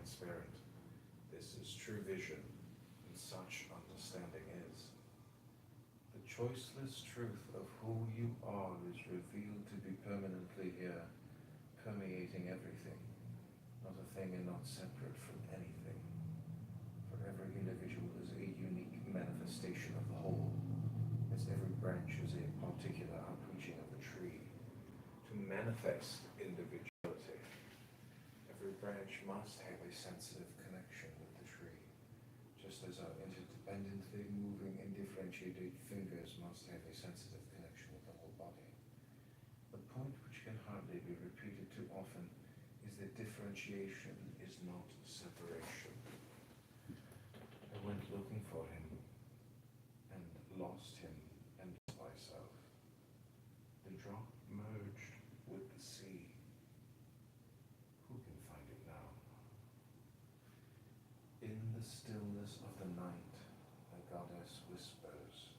transparent. This is true vision, and such understanding is. The choiceless truth of who you are is revealed to be permanently here, permeating everything, not a thing and not separate from anything. For every individual is a unique manifestation of the whole, as every branch is a particular outreaching of the tree. To manifest individuality, every branch must have a sensitive connection with the tree, just as our interdependently moving and differentiated fingers must have a sensitive connection with the whole body. The point which can hardly be repeated too often is that differentiation is not separation. I went looking for him, and lost him, and lost myself. The drop merged with the sea. Who can find it now? In the stillness of the night, a goddess whispers.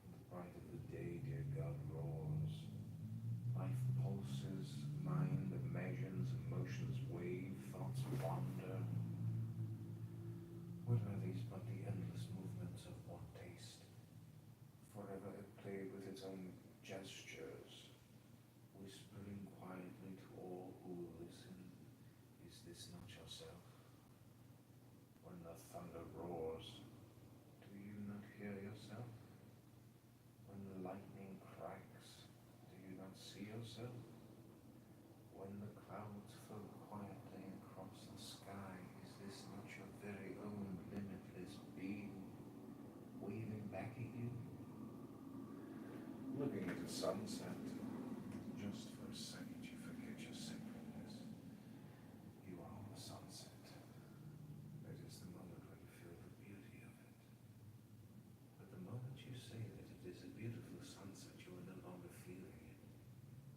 In the bright of the day, dear God roars. Life pulses, mind imagines, emotions wave, thoughts wander. What are these but the endless movements of one taste? Forever it played with its own gestures, whispering quietly to all who will listen, is this not yourself? When the thunder roars, do you not hear yourself? When the lightning cracks, do you not see yourself? When the clouds float quietly across the sky, is this not your very own limitless being waving back at you? Looking at the sunset, just for a second you forget your separateness. You are the sunset. That is the moment when you feel the beauty of it. But the moment you say that it is a beautiful sunset, you are no longer feeling it.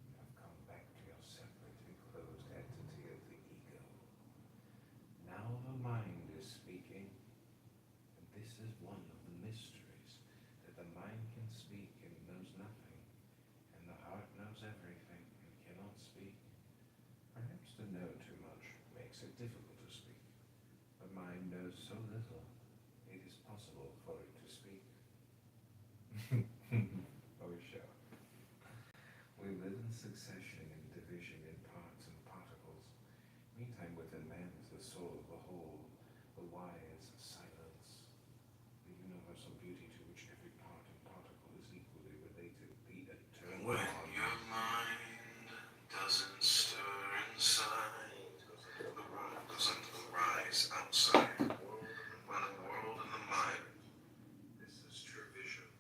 You have come back to your separate, enclosed entity of the ego. Now the mind is speaking, and this is one of the mysteries, that the mind can speak and knows nothing, and the heart knows everything and cannot speak. Perhaps to know too much makes it difficult to speak. The mind knows so little, it is possible for it to speak. Oh, sure. We live in succession and division in parts and particles. Meantime, within man is the soul of the whole, the wise silence, the universal beauty to which every part and particle is equally related, the eternal. When your mind doesn't stir inside, the world doesn't arise outside. When the world and the mind, this is true vision.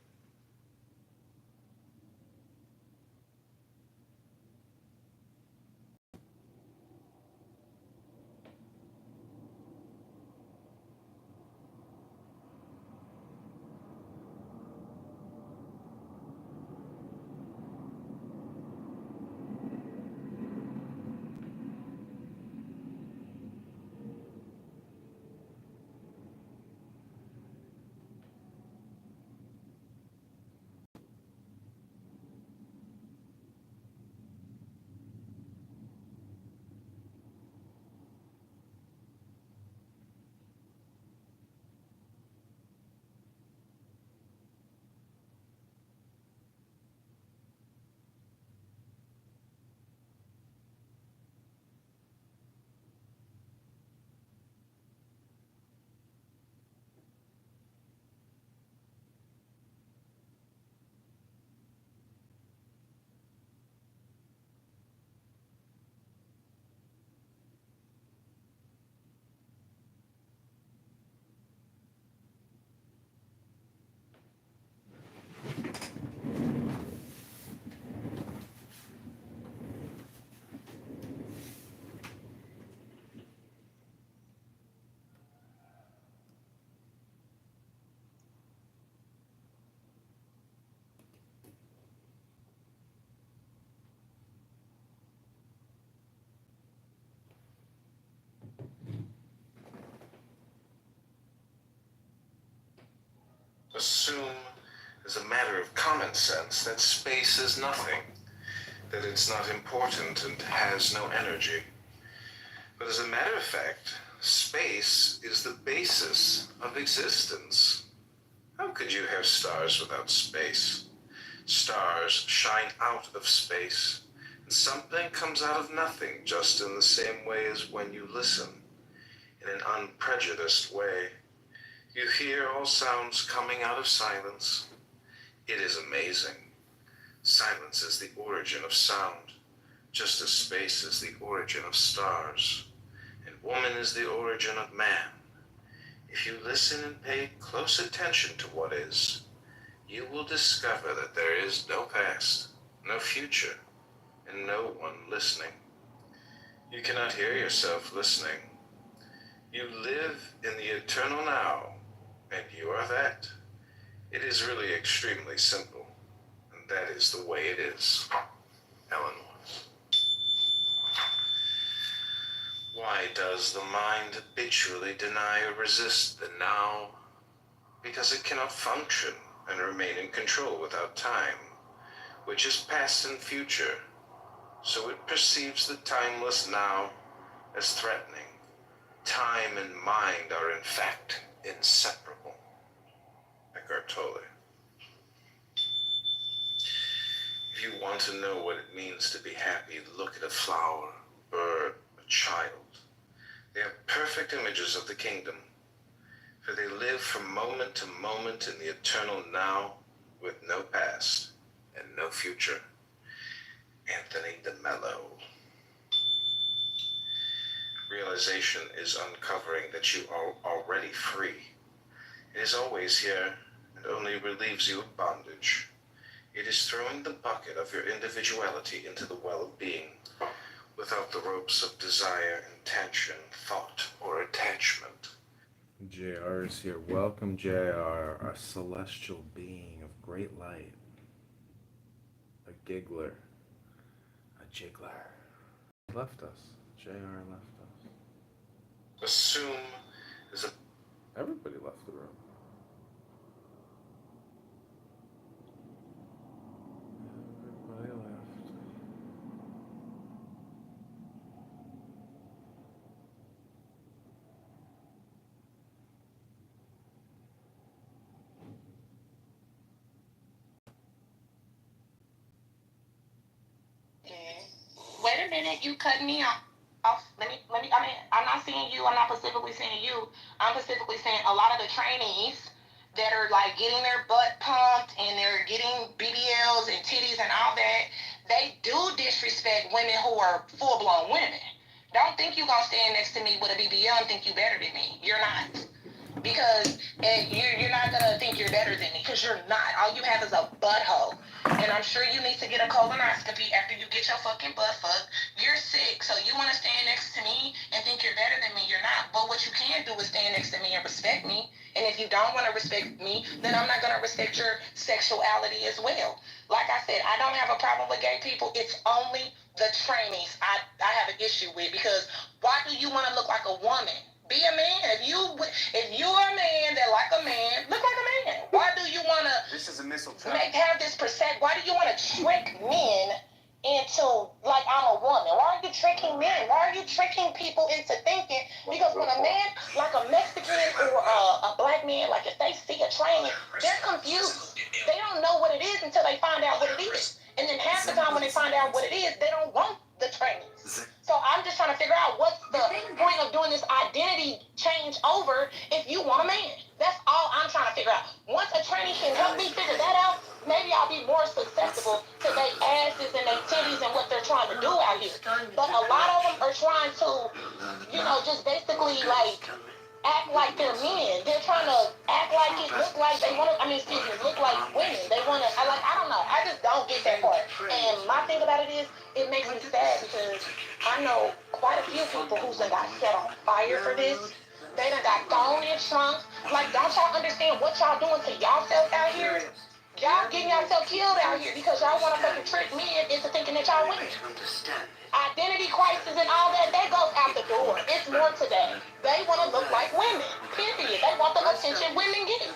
Assume, as a matter of common sense, that space is nothing, that it's not important and has no energy. But as a matter of fact, Space is the basis of existence. How could you have stars without space? Stars shine out of space, and something comes out of nothing, just in the same way as when you listen, in an unprejudiced way. You hear all sounds coming out of silence. It is amazing. Silence is the origin of sound, just as space is the origin of stars, and woman is the origin of man. If you listen and pay close attention to what is, you will discover that there is no past, no future, and no one listening. You cannot hear yourself listening. You live in the eternal now, and you are that. It is really extremely simple, and that is the way it is. Eleanor. Why does the mind habitually deny or resist the now? Because it cannot function and remain in control without time, which is past and future. So it perceives the timeless now as threatening. Time and mind are in fact inseparable. Eckhart Tolle. If you want to know what it means to be happy, look at a flower, bird, a child. They are perfect images of the kingdom, for they live from moment to moment in the eternal now, with no past and no future. Anthony de Mello. Realization is uncovering that you are already free. It is always here and only relieves you of bondage. It is throwing the bucket of your individuality into the well of being, without the ropes of desire, intention, thought, or attachment. JR is here. Welcome, JR, a celestial being of great light. A giggler. A jiggler. Left us. JR left us. Assume is a... Everybody left the room. Everybody left. Wait a minute, you cut me off. Let me, I mean, I'm not saying you, I'm not specifically saying you. I'm specifically saying a lot of the trainees that are like getting their butt pumped and they're getting BBLs and titties and all that, they do disrespect women who are full-blown women. Don't think you're gonna stand next to me with a BBL and think you better than me. You're not. Because you're not gonna think you're better than me, because you're not. All you have is a butthole. And I'm sure you need to get a colonoscopy after you get your fucking butt fucked. You're sick, so you want to stand next to me and think you're better than me. You're not. But what you can do is stand next to me and respect me. And if you don't want to respect me, then I'm not gonna respect your sexuality as well. Like I said, I don't have a problem with gay people. It's only the trainees I have an issue with, because why do you want to look like a woman? Be a man. If you're a man that like a man, look like a man. Why do you want to? This is a missile trap. Have this percent? Why do you want to trick men into like I'm a woman? Why are you tricking men? Why are you tricking people into thinking? Because when a man like a Mexican or a black man, like if they see a trainee, they're confused. They don't know what it is until they find out what it is. And then half the time when they find out what it is, they don't want the trainees. So I'm just trying to figure out what's the point of doing this identity change over if you want a man. That's all I'm trying to figure out. Once a trainee can help me figure that out, maybe I'll be more susceptible to their asses and their titties and what they're trying to do out here. But a lot of them are trying to, just basically like act like they're men. They're trying to act like it, look like they want to, look like women. They want to, I don't know. I just don't get that part. And my thing about it is, it makes me sad because I know quite a few people who done got set on fire for this. They done got thrown in trunks. Like, don't y'all understand what y'all doing to y'allself out here? Y'all getting yourself killed out here because y'all want to fucking trick men into thinking that y'all women. Identity crisis and all that goes out the door. It's more to that. They want to look like women, period. They want the attention women get.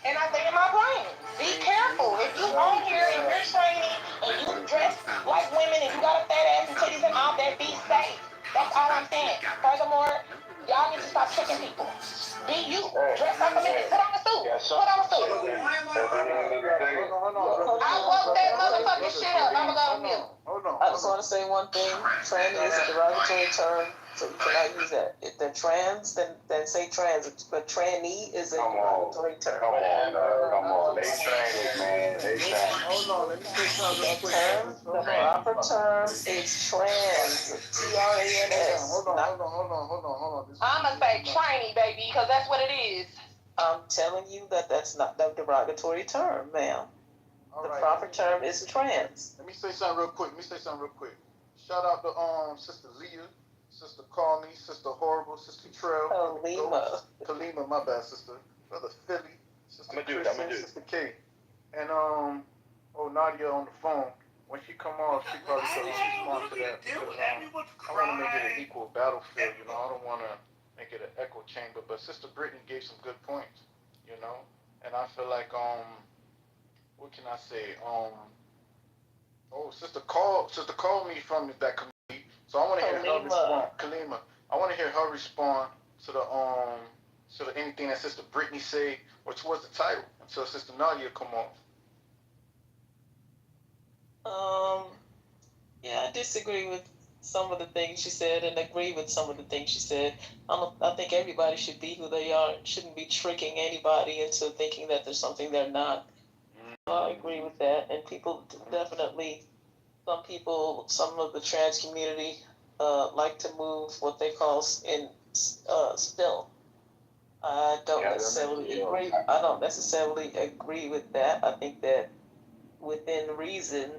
And I think in my brain, be careful. If you on here and you're training and you dress like women and you got a fat ass and titties and all that, be safe. That's all I'm saying. Furthermore, stop tricking people. Be you. Dress like a man. Put on a suit. Put on a suit. I woke that motherfucking shit up. I'm gonna go on mute. I just want to say one thing. Tranny is a derogatory term, so you cannot use that. If they're trans, then say trans. But tranny is a derogatory term. Come on. They trans, man. They trans. Hold on, let me say something real quick. The proper term is trans. Trans. Hold on. I'm gonna say trainee, baby, because that's what it is. I'm telling you that's not the derogatory term, ma'am. The proper term is trans. Let me say something real quick. Shout out to Sister Leah, Sister Call Me, Sister Horrible, Sister Trail, Kalima, my bad sister, Brother Philly, Sister Kristen, Sister K, and Nadia on the phone. When she come off, she probably could respond to that because I want to make it an equal battlefield. I don't want to make it an echo chamber. But Sister Brittany gave some good points, and I feel like what can I say? Sister called me from that committee, so I want to hear her respond. Kalima, I want to hear her respond to the anything that Sister Brittany say or towards the title until Sister Nadia come off. Yeah, I disagree with some of the things she said and agree with some of the things she said. I think everybody should be who they are. Shouldn't be tricking anybody into thinking that there's something they're not. I agree with that. And people definitely, some of the trans community like to move what they call still. I don't necessarily agree with that. I think that within reason,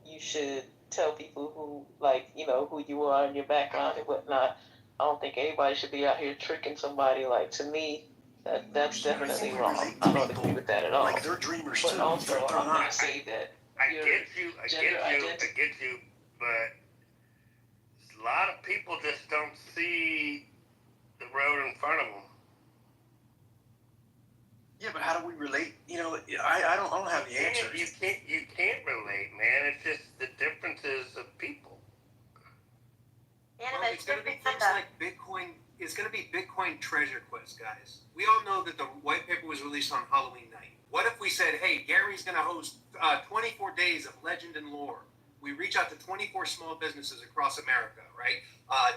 you should tell people who who you are and your background and whatnot. I don't think anybody should be out here tricking somebody. To me, that's definitely wrong. I don't agree with that at all. Like they're dreamers But too. also, They're I'm not. going to say that I get you, but a lot of people just don't see the road in front of them. Yeah, but how do we relate? I don't have the answers. You can't relate, man. It's just the differences of people. Well, it's going to be things like Bitcoin. It's going to be Bitcoin Treasure Quest, guys. We all know that the white paper was released on Halloween night. What if we said, hey, Gary's going to host 24 days of legend and lore? We reach out to 24 small businesses across America, right?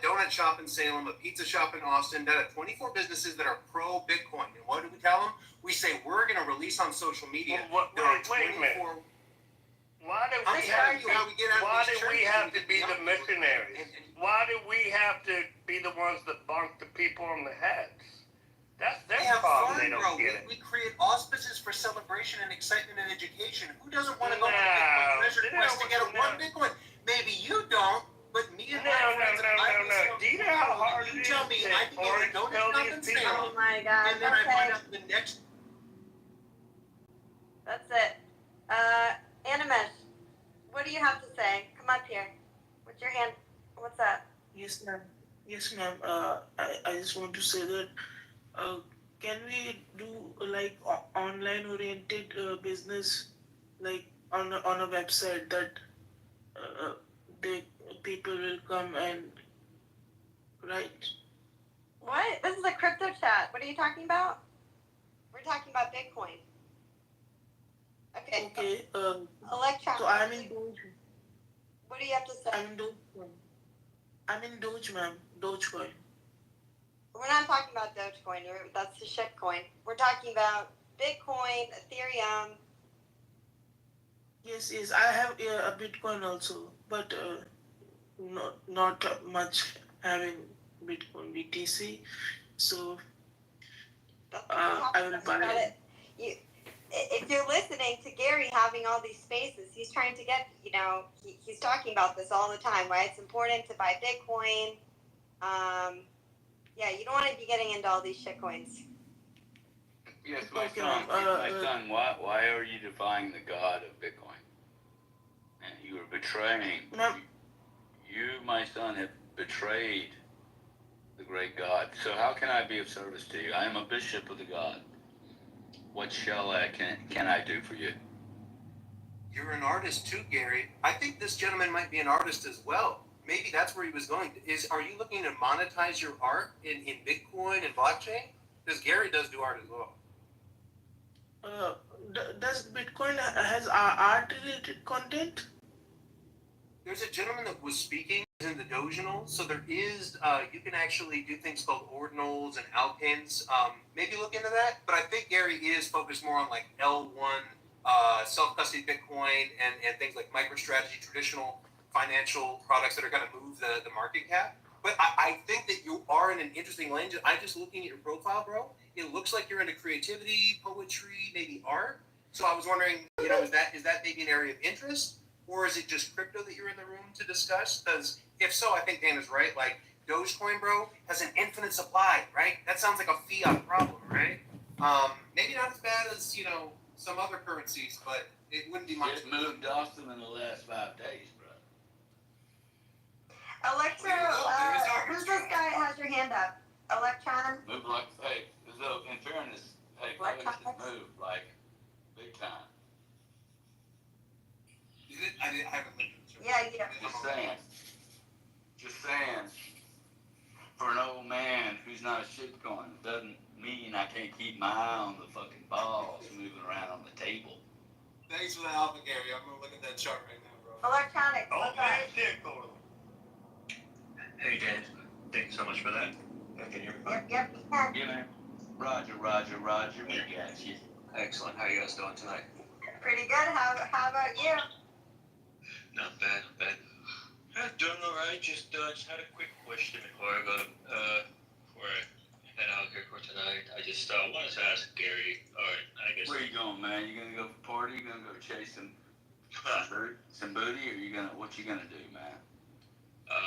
Donut shop in Salem, a pizza shop in Austin, that are 24 businesses that are pro-Bitcoin. And what do we tell them? We say, we're going to release on social media. Wait a minute. Why do we have to be the missionaries? Why do we have to be the ones that bonk the people on the heads? That's their problem. They don't get it. We create auspices for celebration and excitement and education. Who doesn't want to go on a Bitcoin Treasure Quest to get one Bitcoin? Maybe you don't, but me and my friends. Do you know how hard it is? You tell me I can go to Donut Shop. Oh my God. And then I find out the next. That's it. Animesh, what do you have to say? Come up here. What's your hand? What's up? Yes, ma'am. I just want to say that can we do online oriented business on a website that people will come and write? What? This is a crypto chat. What are you talking about? We're talking about Bitcoin. Okay. Okay. Electron. So I'm in Doge. What do you have to say? I'm in Doge, ma'am. Dogecoin. We're not talking about Dogecoin. That's the shit coin. We're talking about Bitcoin, Ethereum. Yes. I have a Bitcoin also, but not much having Bitcoin BTC. So I will buy it. If you're listening to Gary having all these spaces, he's trying to get, he's talking about this all the time, why it's important to buy Bitcoin. Yeah, you don't want to be getting into all these shit coins. Yes, my son, why are you defying the God of Bitcoin? And you are betraying. No. You, my son, have betrayed the great God. So how can I be of service to you? I am a bishop of the God. What can I do for you? You're an artist too, Gary. I think this gentleman might be an artist as well. Maybe that's where he was going. Are you looking to monetize your art in Bitcoin? Bitcoin and blockchain? Because Gary does do art as well. Does Bitcoin has art related content? There's a gentleman that was speaking in the Doginal, so there is, you can actually do things called ordinals and alkanes. Maybe look into that, but I think Gary is focused more on like L1, self-custody Bitcoin and things like MicroStrategy, traditional financial products that are going to move the market cap. But I think that you are in an interesting lane. I just looking at your profile, bro, it looks like you're into creativity, poetry, maybe art. So I was wondering, is that maybe an area of interest? Or is it just crypto that you're in the room to discuss? Because if so, I think Dan is right. Like, Dogecoin, bro, has an infinite supply, right? That sounds like a fiat problem, right? Maybe not as bad as, some other currencies, but it wouldn't be much. It moved awesome in the last 5 days, bro. Electro, who's this guy that has your hand up? Electron? Moved like, hey, so in fairness, hey, coins has moved like big time. I haven't looked at it. Yeah, yeah. Just saying, for an old man who's not a shitcoin, doesn't mean I can't keep my eye on the fucking balls moving around on the table. Thanks for the alpha, Gary. I'm going to look at that chart right now, bro. Electronic. Hey, Dan. Thank you so much for that. Can you hear me? Yep. Yeah, man. Roger. We got you. Excellent. How are you guys doing tonight? Pretty good. How about you? Not bad. Doing all right. Just had a quick question before I head out here for tonight. I just wanted to ask Gary, or I guess. Where you going, man? You gonna go for party? You gonna go chase some booty, or what you gonna do, man?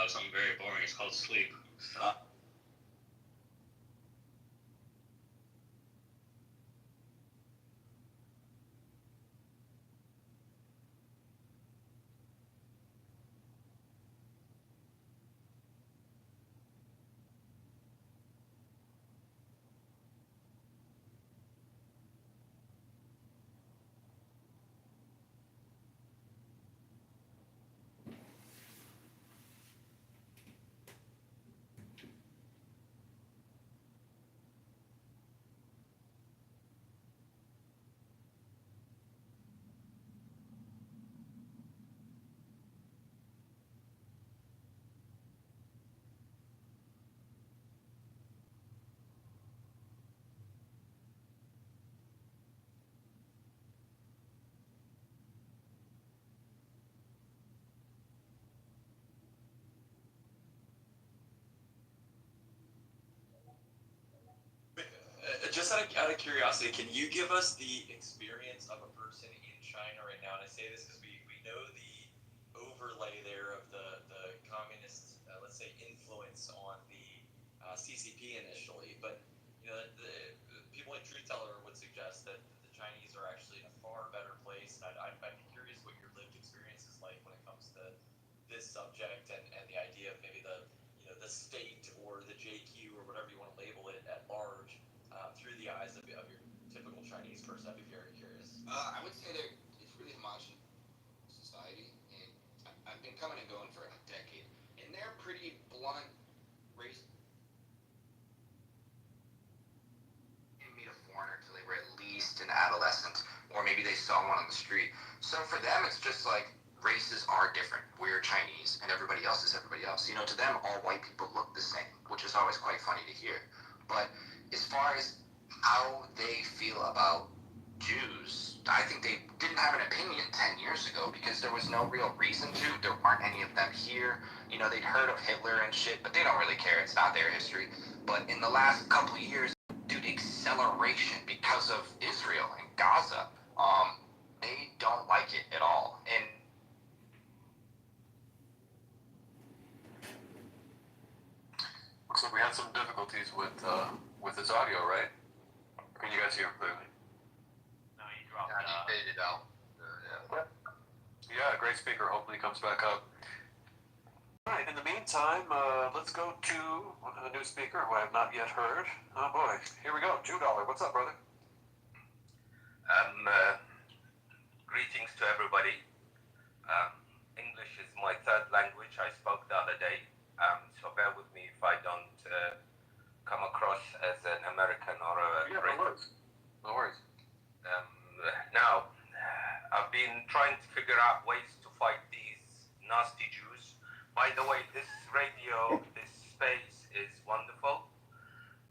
Something very boring. It's called sleep. Just out of curiosity, can you give us the experience of a person in China right now? And I say this because we know the overlay there of the communist, let's say, influence on the CCP initially. But the people like Truth Teller would suggest that the Chinese are actually in a far better place. And I'd be curious what your lived experience is like when it comes to this subject and the idea of maybe the state or the JQ or whatever you want to label it at large. Through the eyes of your typical Chinese person. I'd be very curious. I would say it's really homogenous society, and I've been coming and going for a decade, and they're pretty blunt, race. Didn't meet a foreigner until they were at least an adolescent, or maybe they saw one on the street. So for them, it's just like races are different. We're Chinese, and everybody else is everybody else. To them, all white people look the same, which is always quite funny to hear. But as far as how they feel about Jews, I think they didn't have an opinion 10 years ago because there was no real reason to. There weren't any of them here. They'd heard of Hitler and shit, but they don't really care. It's not their history. But in the last couple of years, due to acceleration because of Israel and Gaza, they don't like it at all. And looks like we had some difficulties with his audio, right? Can you guys hear him clearly? No, he dropped he faded out. Yeah, great speaker. Hopefully he comes back up. All right, in the meantime, let's go to a new speaker who I have not yet heard. Oh boy, here we go. $2. What's up, brother? Greetings to everybody. English is my third language. I spoke the other day, so bear with me if I don't come across us as an American or a Yeah, no worries. No worries. Now, I've been trying to figure out ways to fight these nasty Jews. By the way, this radio, this space is wonderful.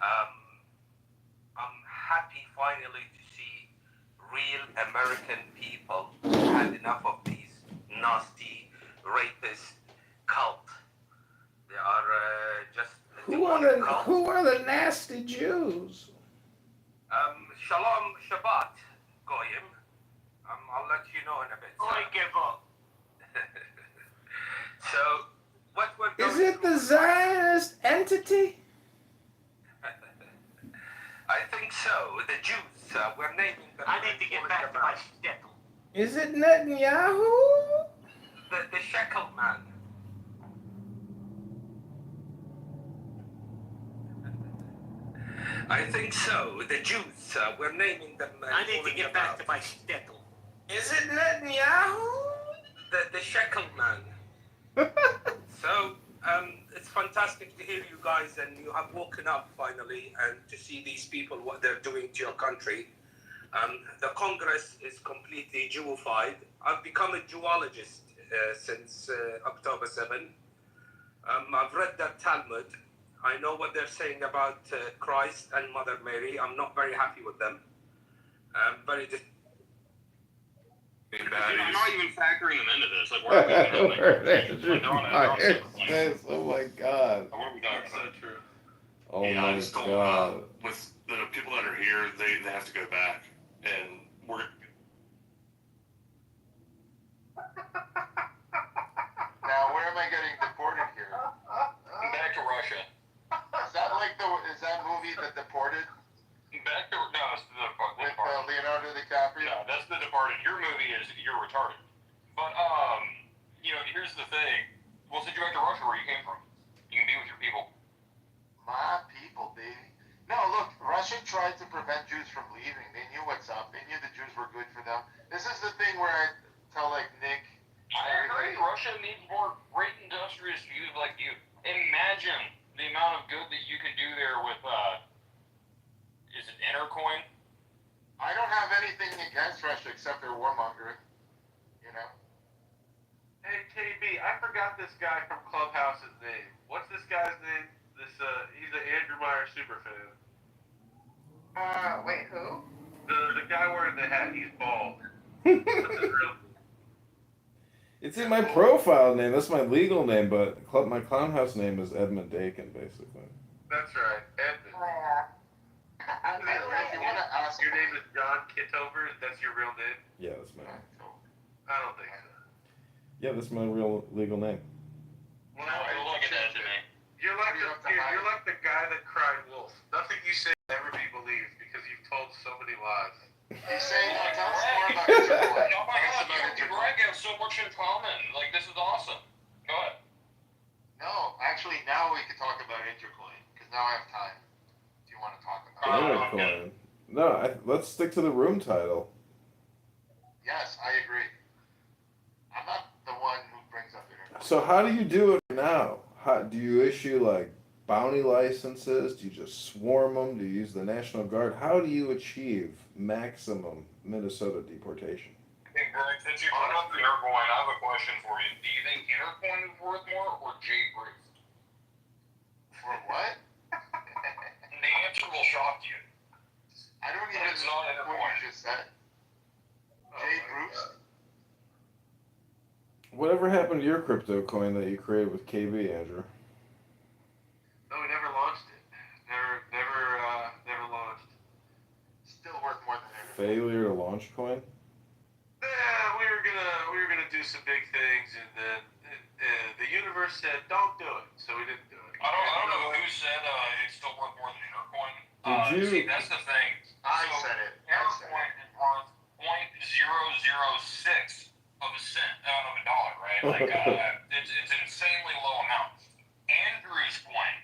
I'm happy finally to see real American people who had enough of these nasty rapist cult. They are just Who are the nasty Jews? Shalom Shabbat, Goyim. I'll let you know in a bit. I give up. So, what we're going Is it the Zionist entity? I think so. The Jews. We're naming them. I need to get back to my shtickle. Is it Netanyahu? The shekel man. I think so. The Jews. We're naming them. I need to get back to my shtickle. Is it Netanyahu? The shekel man. So, it's fantastic to hear you guys, and you have woken up finally, and to see these people, what they're doing to your country. The Congress is completely Jewified. I've become a Jewologist since October 7. I've read that Talmud. I know what they're saying about Christ and Mother Mary. I'm not very happy with them. Very I'm not even factoring them into this. Like, where are we going? Oh my God. Where are we going? So true. Oh yeah, my I just don't, God. with the people that are here, they have to go back. And we're... Now, where am I getting deported here? Back to Russia. Is that movie The Deported? Back to... No, it's The With Departed. Leonardo DiCaprio? No, that's The Departed. Your movie is You're Retarded. But, here's the thing. We'll send you back to Russia where you came from. You can be with your people. My people, baby. No, look, Russia tried to prevent Jews from leaving. They knew what's up. They knew the Jews were good for them. This is the thing where I tell, like, Nick... I agree. Russia needs more great industrious Jews like you. Imagine the amount of good that you could do there with, is it Intercoin? I don't have anything against Russia except they're warmongering. You know? Hey, KB, I forgot this guy from Clubhouse's name. What's this guy's name? He's an Andrew Meyer superfan. Wait, who? The guy wearing the hat, he's bald. What's his real name? It's in my profile name. That's my legal name, but my clown house name is Edmund Dakin, basically. That's right, Edmund. If you want to ask, your name is John Kitover. That's your real name? Yeah, that's my name. I don't think so. Yeah, that's my real legal name. Well, look at that to me. You're like the guy that cried wolf. Nothing you say will ever be believed because you've told so many lies. He's saying, tell us more about Intercoin. Oh my God, you and Greg have so much in common. Like, this is awesome. Go ahead. No, actually, now we can talk about Intercoin because now I have time. If you want to talk about Intercoin. No, let's stick to the room title. Yes, I agree. I'm not the one who brings up Intercoin. So how do you do it now? How do you issue like bounty licenses? Do you just swarm them? Do you use the National Guard? How do you achieve maximum Minnesota deportation? Hey, Greg, since you brought up the Intercoin, I have a question for you. Do you think Intercoin is worth more or Jay Bruce? For what? The answer will shock you. I don't even know what you just said. Jay Bruce? Whatever happened to your crypto coin that you created with KB, Andrew? No, we never launched it. Never launched. Still worth more than Intercoin. Failure to launch coin? Yeah, we were gonna do some big things, and then the universe said, "Don't do it," so we didn't do it. I don't know who said it's still worth more than Intercoin. Did you? See, that's the thing. I said it. Intercoin is worth 0.006 of a cent out of a dollar, right? Like it's an insanely low amount. Andrew's coin,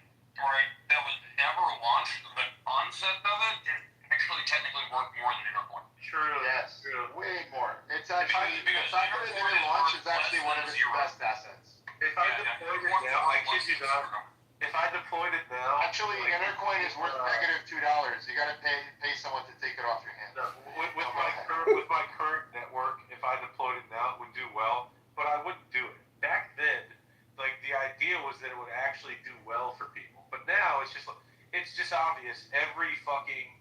right? That was never launched. The concept of it is actually technically worth more than Intercoin. True. Yes. True. Way more. It's actually, the Because fact that it didn't launch is actually one of its best assets. If I deployed it now, I kid you not. If if I deployed it now, Actually, like, Intercoin is worth negative $2. You gotta pay someone to take it off your hands. no, with my current network, if I deployed it now, it would do well, but I wouldn't do it. Back then, like the idea was that it would actually do well for people, but now it's just obvious. Every fucking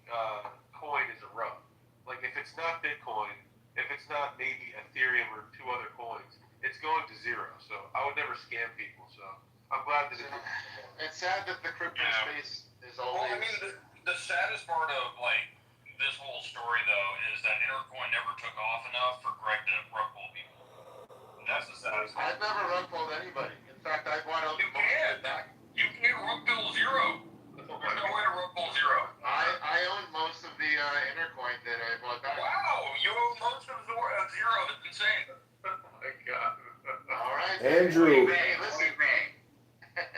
coin is a rub. Like if it's not Bitcoin, if it's not maybe Ethereum or two other coins, it's going to zero. So I would never scam people. So I'm glad that it's sad that the crypto space is always. Well, I mean, the saddest part of like this whole story though is that Intercoin never took off enough for Greg to rug pull people. That's the saddest part. I've never rug pulled anybody. In fact, I bought out. You can't rug pull zero. There's no way to rug pull zero. I own most of the Intercoin that I bought back. Wow, you own most of zero. That's insane. Oh my god. All right. Andrew. Listen.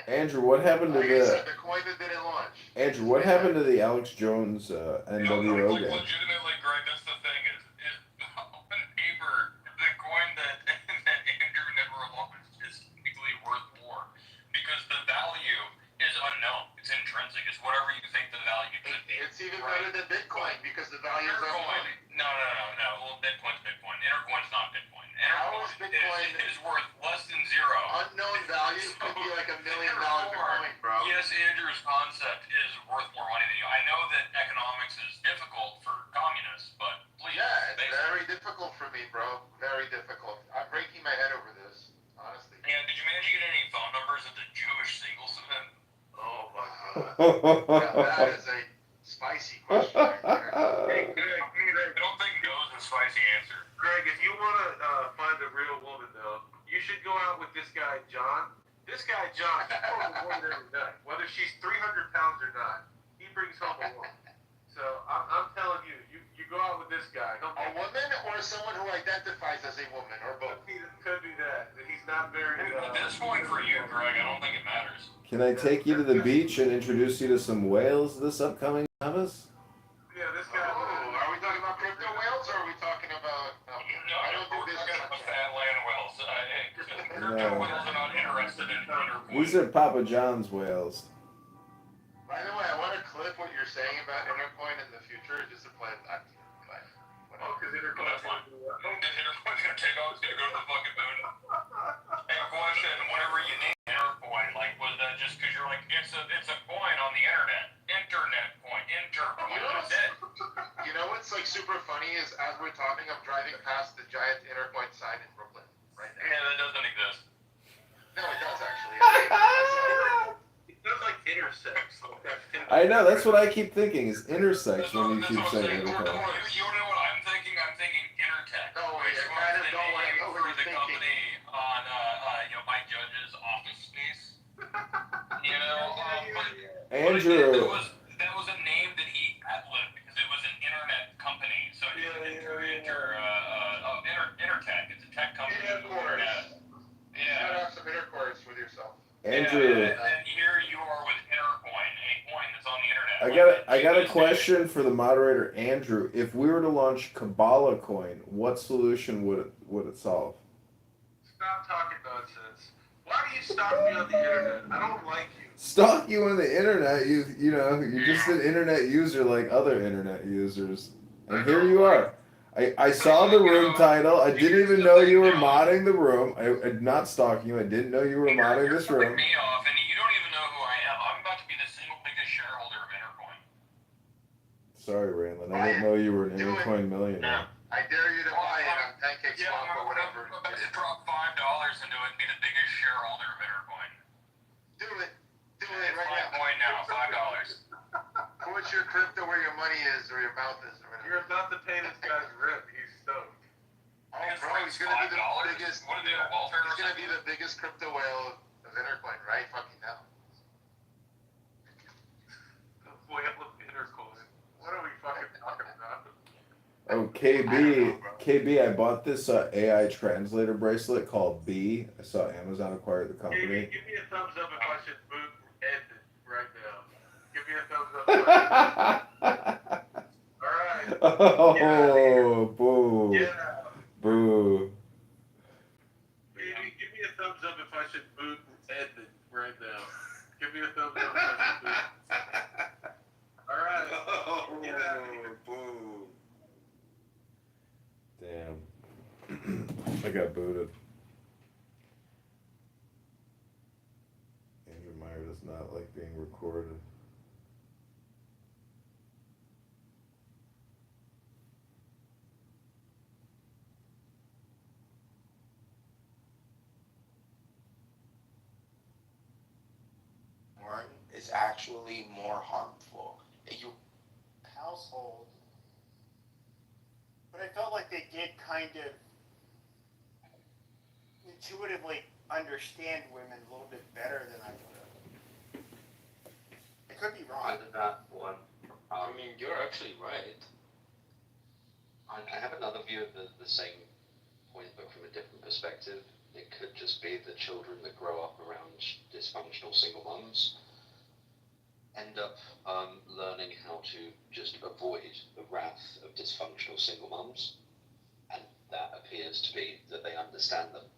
Andrew, what happened to the coin that didn't launch? Andrew, what happened to the Alex Jones NWO game? Legitimately, Greg, that's the thing is on paper, the coin that Andrew never launched is technically worth more because the value is unknown. It's intrinsic. It's whatever you think the value could be. It's even better than Bitcoin because the value is unknown. No. Well, Bitcoin's Bitcoin. Intercoin's not Bitcoin. How is Bitcoin is worth less than zero. Unknown value could be like $1 million a coin, bro. Yes, Andrew's concept is worth more money than you. I know that economics is difficult for communists, but please. Yeah, it's very difficult for me, bro. Very difficult. I'm breaking my head over this, honestly. And did you manage to get any phone numbers at the Jewish Singleton? Oh my god. That is a spicy question right there. Hey, Greg, I don't think no is a spicy answer. Greg, if you want to find a real woman, though, you should go out with this guy, John. This guy, John, he pulls a woman every night. Whether she's 300 pounds or not, he brings home a woman. So I'm telling you, you go out with this guy. A woman or someone who identifies as a woman, or both? Could be that. He's not very... At this point for you, Greg, I don't think it matters. Can I take you to the beach and introduce you to some whales this upcoming Sabbath? Yeah, this guy... Oh, are we talking about crypto whales, or are we talking about... I don't do business like that. Fat land whales. Crypto whales are not interested in Intercoin. These are Papa John's whales. By the way, I want to clip what you're saying about Intercoin in the future, just to play that. Oh, because Intercoin's going to take off. It's going to go to the fucking moon. And a question, whenever you name Intercoin, like, was that just because you're like, it's a coin on the internet. Internet coin. Intercoin. That's it. You know what's like super funny is as we're talking, I'm driving past the giant Intercoin sign in Brooklyn right now. Yeah, that doesn't exist. No, it does actually. It does like intersex. I know, that's what I keep thinking, is intersex when you keep saying Intercoin. You know what I'm thinking? I'm thinking Intertech. No, which I was kind of the don't want to name know for what the you're thinking. company on Mike Judge's Office Space. You know, Andrew. That was a name that he ad-libbed because it was an internet company. So Intertech. It's a tech company. Intercourse. Yeah. You gotta have some intercourse with yourself. Andrew. And then here you are with Intercoin, a coin that's on the internet. I got a question for the moderator, Andrew. If we were to launch Kabbalah coin, what solution would it solve? Stop talking nonsense. Why do you stalk me on the internet? I don't like you. Stalk you on the internet, you're just an internet user like other internet users. And here you are. I saw the room title. I didn't even know you were modding the room. I'm not stalking you. I didn't know you were modding this room. Me off, and you don't even know who I am. I'm about to be the single biggest shareholder of Intercoin. Sorry, Raylan. I didn't know you were an Intercoin millionaire. I dare you to buy it on Pancake Swap or whatever. I'm about to drop $5 into it and be the biggest shareholder of Intercoin. Do it. Do it right now. Coin now, $5. Put your crypto where your money is or your mouth is. Or whatever. You're about to pay this guy's rent. He's stoked. Oh, bro, he's gonna be the biggest. What are they, welfare or He's gonna something? be the biggest crypto whale of Intercoin right fucking now. The whale of Intercoin. What are we fucking talking about? Oh, KB, I bought this AI translator bracelet called B. I saw Amazon acquire the company. Hey, give me a thumbs up if I should boot Ed right now. Give me a thumbs up. Alright. Oh, boo. Yeah. Boo. Give me a thumbs up if I should boot Ed right now. Give me a thumbs got booted. Andrew Meyer does not like being recorded. Is actually more harmful. You household, but I felt like they did kind of intuitively understand women a little bit better than I would have. I could be wrong. I did that one. I mean, you're actually right. I have another view of the same point, but from a different perspective. It could just be the children that grow up around dysfunctional single moms end up learning how to just avoid the wrath of dysfunctional single moms, and that appears to be that they understand them.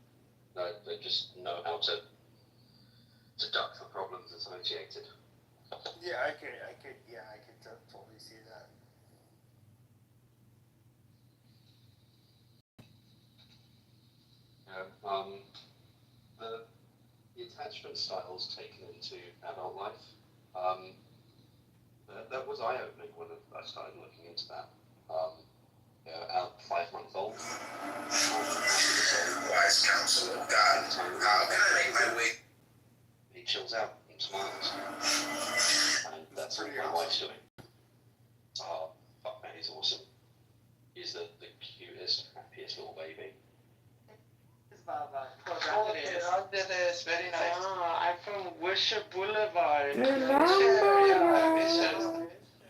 They just know how to duck the problems associated. Yeah, I could totally see that. The attachment styles taken into adult life, that was eye-opening when I started looking into that. At 5-month-old. Wise counsel of God, how can I make my way? He chills out and smiles. And that's what my wife's doing. Oh, fuck man, he's awesome. He's the cutest, happiest little baby. It's very nice. I'm from Wisher Boulevard.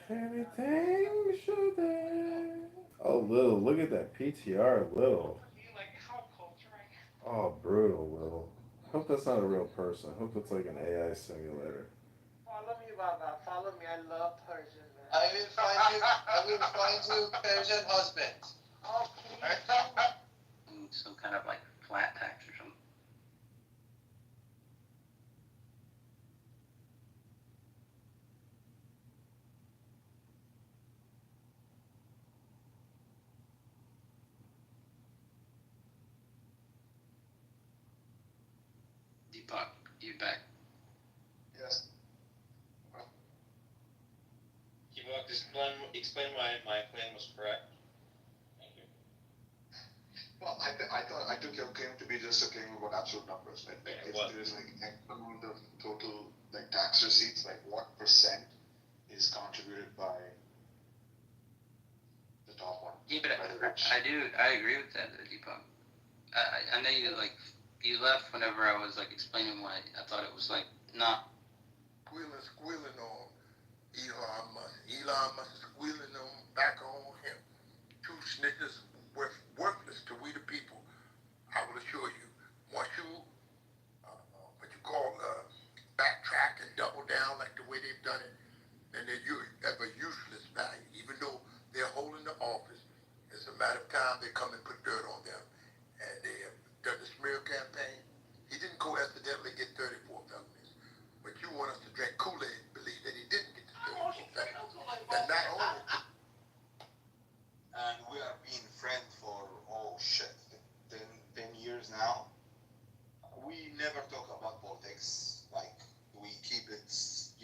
Everything should be. Oh, Lil, look at that PTR, Lil. Oh, brutal, Lil. I hope that's not a real person. I hope it's like an AI simulator. Follow me, Baba. Follow me. I love Persian, man. I will find you Persian husband. Oh, please. Some kind of like flat tax or something. Deepak, you back? Yes. Deepak, explain why my claim was correct. Thank you. Well, I took your claim to be just a claim about absolute numbers. Like, if there's like X amount of total like tax receipts, like what percent is contributed by the top one? Yeah, but I agree with that, Deepak. I know you left whenever I was like explaining why I thought it was like not. Squealing on Elon Musk. Elon Musk is squealing them back on him. Two snitches worthless to we the people. I will assure you. Once you, backtrack and double down like the way they've done it, then you have a useless value. Even though they're holding the office, it's a matter of time they come and put dirt on them. And they have done the smear campaign. He didn't coincidentally get 34 felonies. But you want us to drink Kool-Aid and believe that he didn't get the 34 felonies. And not only... And we have been friends for, 10 years now. We never talk about politics. Like, we keep it, so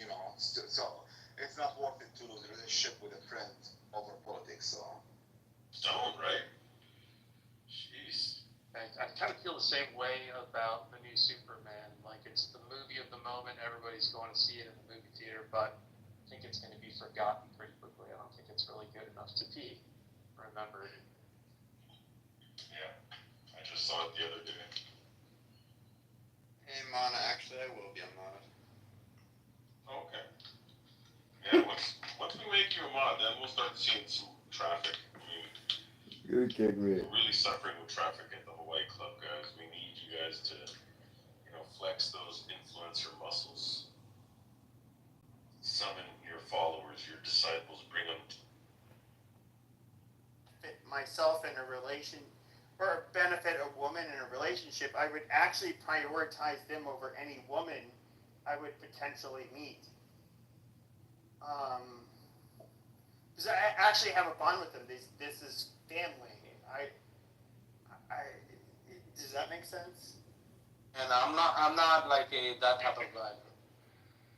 it's not worth it to lose a relationship with a friend over politics, so. Stone, right? Jeez. I kind of feel the same way about the new Superman. Like, it's the movie of the moment. Everybody's going to see it in the movie theater, but I think it's going to be forgotten pretty quickly. I don't think it's really good enough to be remembered. Yeah, I just saw it the other day. Hey, Mana, actually, I will be a mod. Okay. Yeah, once we make you a mod, then we'll start seeing some traffic. I mean, You're gonna kick me. we're really suffering with traffic at the Hawaii Club, guys. We need you guys to, flex those influencer muscles. Summon your followers, your disciples, bring them. Myself in a relation, or benefit a woman in a relationship, I would actually prioritize them over any woman I would potentially meet. Because I actually have a bond with them. This is family. Does that make sense? And I'm not like that type of guy.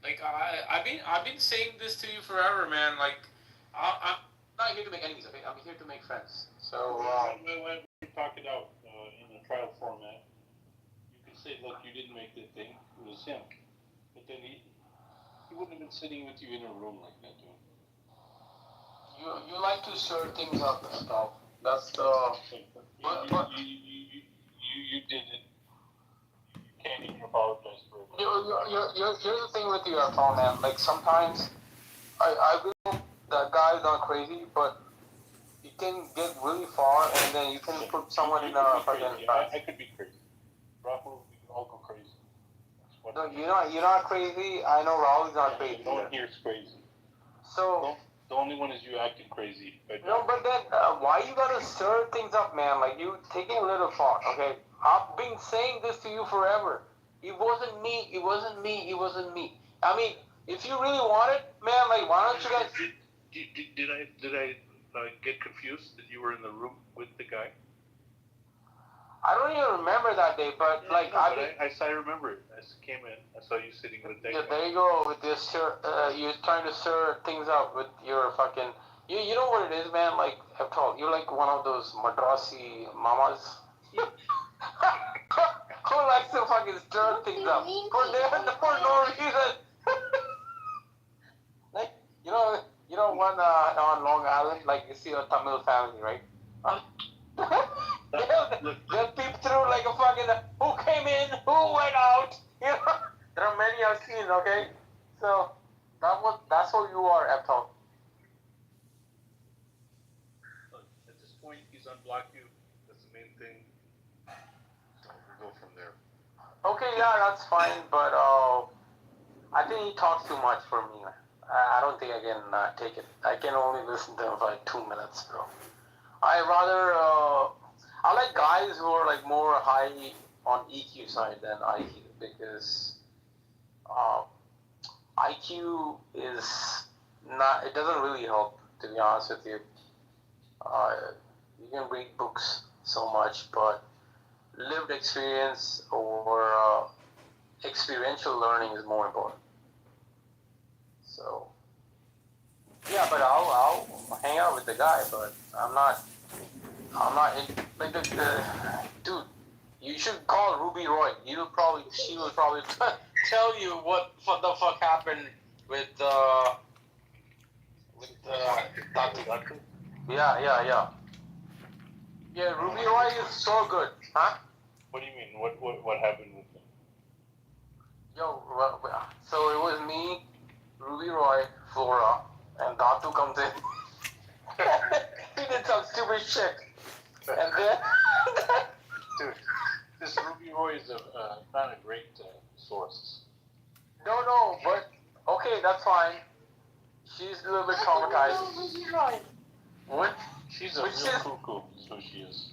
Like I've been saying this to you forever, man. Like I'm not here to make enemies. Okay, I'm here to make friends. So when we talk it out in a trial format, you can say, look, you didn't make the thing. It was him. But then he wouldn't have been sitting with you in a room like that, dude. you like to stir things up and stuff. That's the. You did it. You can't even apologize for it. Here's the thing with you, Paul, man. Like sometimes I feel that guy is not crazy, but you can get really far, and then you can put someone in a fucking. I could be crazy. Rahul, we can all go crazy. No, you're not crazy. I know Rahul's not crazy. No one here is crazy. So. The only one is you acting crazy. No, but then why you gotta stir things up, man? Like you taking a little far, okay? I've been saying this to you forever. It wasn't me. It wasn't me. It wasn't me. I mean, if you really want it, man, like why don't you guys? Did I get confused that you were in the room with the guy? I don't even remember that day, but like I remember it. I came in. I saw you sitting with that guy. There you go with this. You're trying to stir things up with your fucking. You know what it is, man. Like I've told you're like one of those Madrasi mamas. Who likes to fucking stir things up for no reason. Like you know one on Long Island, like you see a Tamil family, right? They'll peep through like a fucking who came in, who went out. You know, there are many I've seen. Okay, so that's what you are, Epton. At this point, he's unblocked you. That's the main thing. So we'll go from there. Okay, yeah, that's fine, but I think he talks too much for me. I don't think I can take it. I can only listen to him for like 2 minutes, bro. I like guys who are like more high on EQ side than IQ because IQ is not. It doesn't really help, to be honest with you. You can read books so much, but lived experience or experiential learning is more important. So yeah, but I'll hang out with the guy, but I'm not in, like dude. You should call Ruby Roy. She will probably tell you what the fuck happened with Tati. Yeah. Yeah, Ruby Roy is so good, huh? What do you mean? What happened with him? Yo, so it was me, Ruby Roy, Flora, and Datu comes in. He did some stupid shit. And then... Dude, this Ruby Roy is not a great source. No, but... Okay, that's fine. She's a little bit traumatized. What? She's a real cuckoo, is who she is.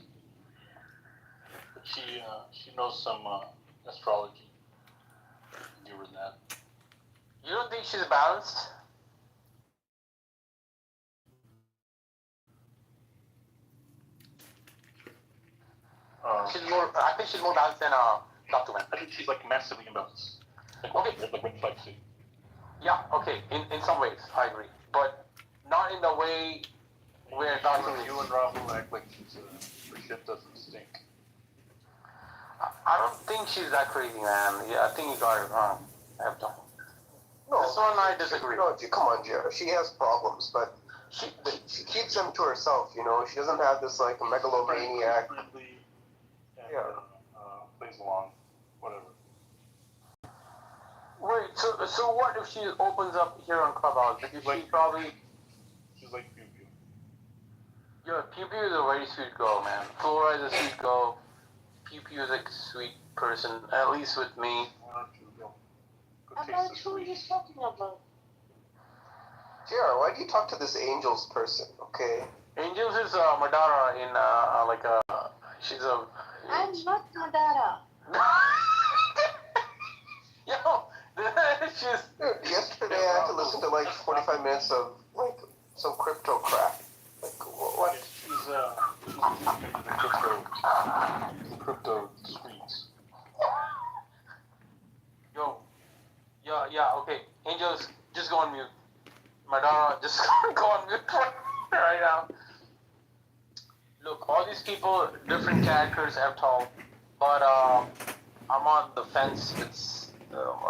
But she knows some astrology. Give her that. You don't think she's balanced? I think she's more balanced than Dr. Man. I think she's like massively imbalanced. Like red flag suit. Yeah, okay, in some ways, I agree. But not in the way where Dr. You and Rahul act like her shit doesn't stink. I don't think she's that crazy, man. Yeah, I think you got it wrong. No, this one I disagree. No, come on, Jared. She has problems, but she keeps them to herself, you know? She doesn't have this, like, megalomaniac... Plays along, whatever. Wait, so what if she opens up here on Clubhouse? Because She's like Pew Pew. Yeah, Pew Pew is a very sweet girl, man. Flora is a sweet girl. Pew Pew is a sweet person, at least with me. I'm not sure what you're talking about. JR, why do you talk to this Angels person, okay? Angels is Madara in, she's a... I'm not Madara. Yo, she's... Dude, yesterday I had to listen to like 45 minutes of like some crypto crap. Like what? She's the crypto on mute right now. Look, all these people, different characters have told, but I'm on the fence. It's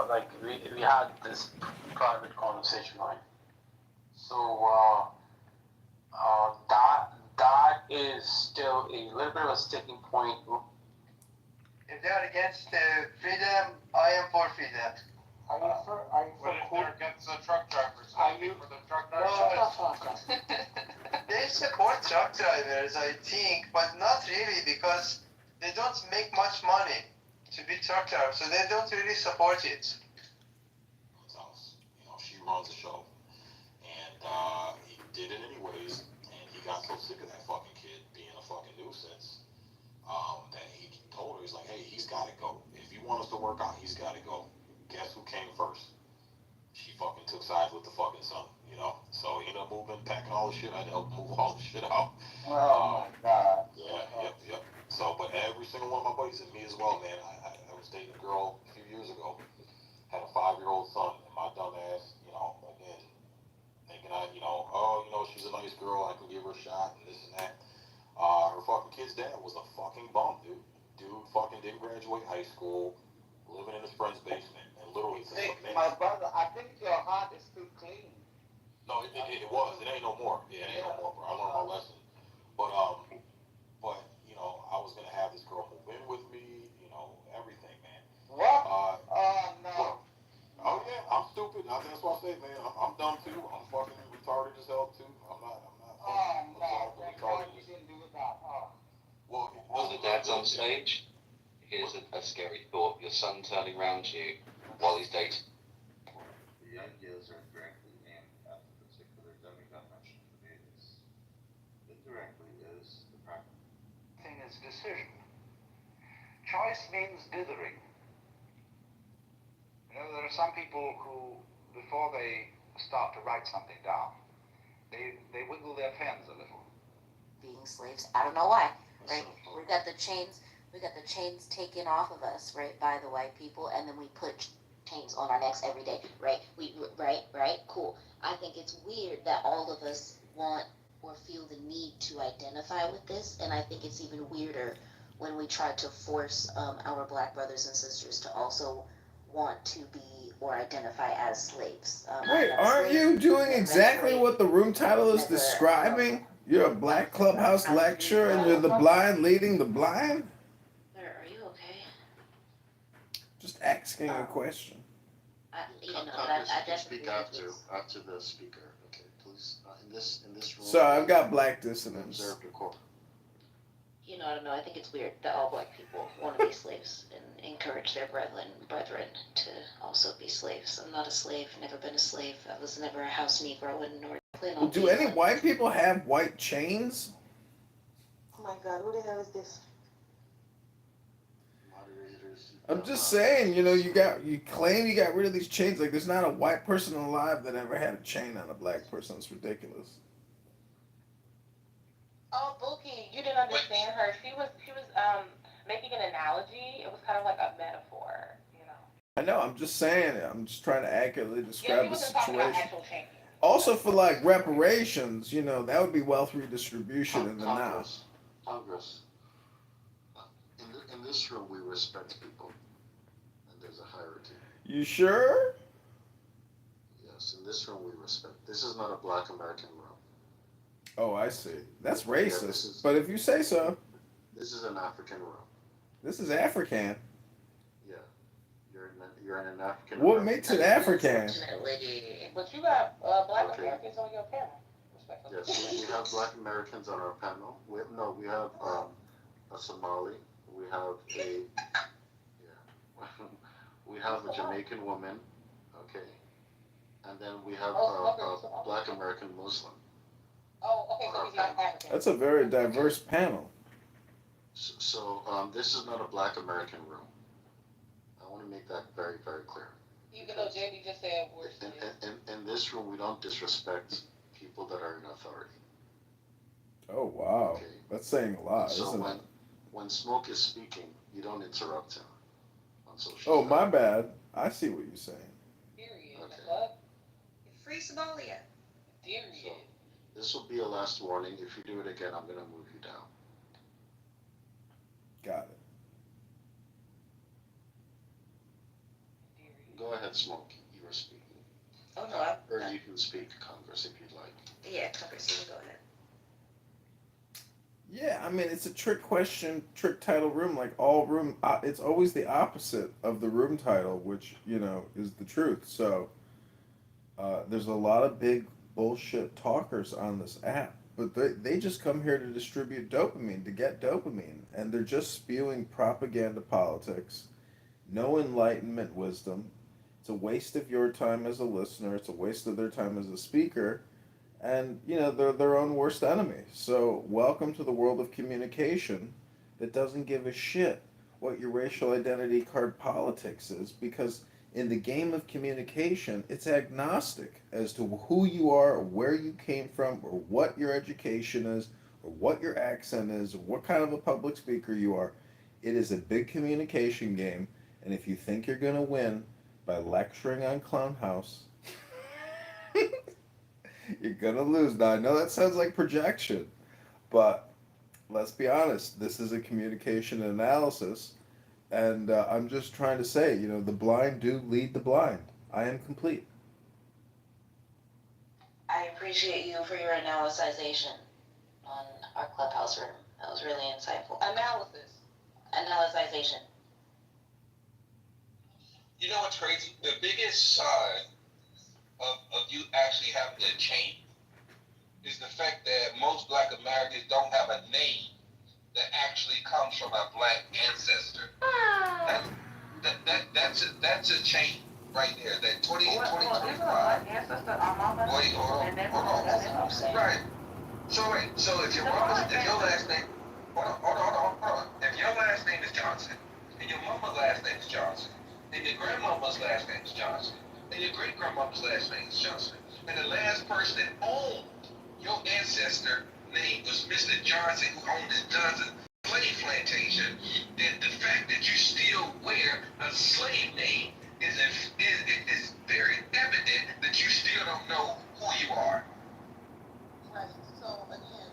like we had this private conversation, right? So that is still a little bit of a sticking point. If they're against freedom, I am for freedom. Are you for They're against the truck drivers? Are you for the truck drivers? They support truck drivers, I think, but not really because they don't make much money to be truck drivers, so they don't really support it. You know, she runs the show, and he did it anyways, and he got so sick of that fucking kid being a fucking nuisance that he told her, he's like, hey, he's got to go. If you want us to work out, he's got to go. Guess who came first? She fucking took sides with the fucking son, you know? So he ended up moving, packing all the shit. I had to help move all the shit out. Oh my God. Yeah, yep. So, but every single one of my buddies, and me as well, man, I was dating a girl a few years ago, had a 5-year-old son, and my dumb ass, you know, again, thinking she's a nice girl, I can give her a shot, and this and that. Her fucking kid's dad was a fucking bum, dude. Dude fucking didn't graduate high school, living in his friend's basement, and literally since a minute. My brother, I think your heart is too clean. No, it was. It ain't no more. Yeah, it ain't no more, bro. I learned my lesson. But you know, I was gonna have this girl move in with me. You know, everything, man. What? No. Oh yeah, I'm stupid. That's what I say, man. I'm dumb too. I'm fucking retarded as hell too. I'm not. Retarded. You didn't do that. Well, When the dad's on stage, here's a scary thought. Your son turning around to you while he's dating. The ideas are directly aimed at the particular demigod mentioned in the Vedas. Indirectly is the practice. Thing is decision. Choice means dithering. You know, there are some people who, before they start to write something down, they wiggle their pens a little. Being slaves, I don't know why, right? We got the chains taken off of us, right, by the white people, and then we put chains on our necks every day, right? Right, cool. I think it's weird that all of us want or feel the need to identify with this, and I think it's even weirder when we try to force our black brothers and sisters to also want to be or identify as slaves. Wait, aren't you doing exactly what the room title is describing? You're a black clubhouse lecturer and you're the blind leading the blind? Are you okay? Just asking a question. I definitely speak after the speaker, okay? Please, in this room. So I've got black dissonance. Observe decorum. You know, I don't know. I think it's weird that all black people want to be slaves and encourage their brethren to also be slaves. I'm not a slave. Never been a slave. I was never a house Negro and nor plan on Do being any one. white people have white chains? Oh my God, who the hell is this? Moderators. I'm just saying, you know, you claim you got rid of these chains. Like, there's not a white person alive that ever had a chain on a black person. It's ridiculous. Oh, Bookie, you didn't understand her. She was making an analogy. It was kind of like a metaphor, you know. I know, I'm just saying it. I'm just trying to accurately Yeah, describe he the wasn't talking about situation. actual change. Also, for like reparations, you know, that would be wealth redistribution in the now. Congress. In this room, we respect people, and there's a hierarchy. You sure? Yes, in this room, we respect. This is not a Black American room. Oh, I see. That's racist. this is- But if you say so. This is an African room. This is African. Yeah, you're in an African. What room. makes it African? But you got black Americans on your panel. Respectfully. Yes, we have Black Americans on our panel. We have a Somali. We have we have a Jamaican woman. Okay, and then we have a Black American Muslim. Oh, okay, so he's not African. That's a very diverse panel. So this is not a Black American room. I want to make that very, very clear. Even though JD just said we're in this room, we don't disrespect people that are in authority. Oh, wow. Okay. That's saying a lot, So isn't it? when Smoke is speaking, you don't interrupt him on social. Oh, my bad. I see what you're saying. Period. Okay. Fuck. Free Somalia. Period. This will be a last warning. If you do it again, I'm gonna move you down. Got it. Go ahead, Smoke. You were speaking. Oh no, I'm Or not. you can speak, Congress, if you'd like. Yeah, Congress, you can go ahead. Yeah, I mean, it's a trick question, trick title room, like all room. It's always the opposite of the room title, which, is the truth. So there's a lot of big bullshit talkers on this app, but they just come here to distribute dopamine, to get dopamine. And they're just spewing propaganda politics, no enlightenment wisdom. It's a waste of your time as a listener, it's a waste of their time as a speaker. And they're their own worst enemy. So welcome to the world of communication that doesn't give a shit what your racial identity card politics is, because in the game of communication it's agnostic as to who you are, or where you came from, or what your education is, or what your accent is, or what kind of a public speaker you are. It is a big communication game, and if you think you're going to win by lecturing on Clown House, you're gonna lose. Now I know that sounds like projection, but let's be honest. This is a communication analysis, and I'm just trying to say, the blind do lead the blind. I am complete. I appreciate you for your analyzation on our clubhouse room. That was really insightful. Analyzation. You know what's crazy? The biggest sign of you actually having to change is the fact that most Black Americans don't have a name that actually comes from a Black ancestor. That's a change right there. That 2025. Wait, hold on. Right. So if your last name, hold on. If your last name is Johnson, and your mama's last name is Johnson, and your grandmama's last name is Johnson, and your great grandmama's last name is Johnson, and the last person that owned your ancestor name was Mr. Johnson, who owned a dozen slave plantation, then the fact that you still wear a slave name is very evident that you still don't know who you are. Right. So again,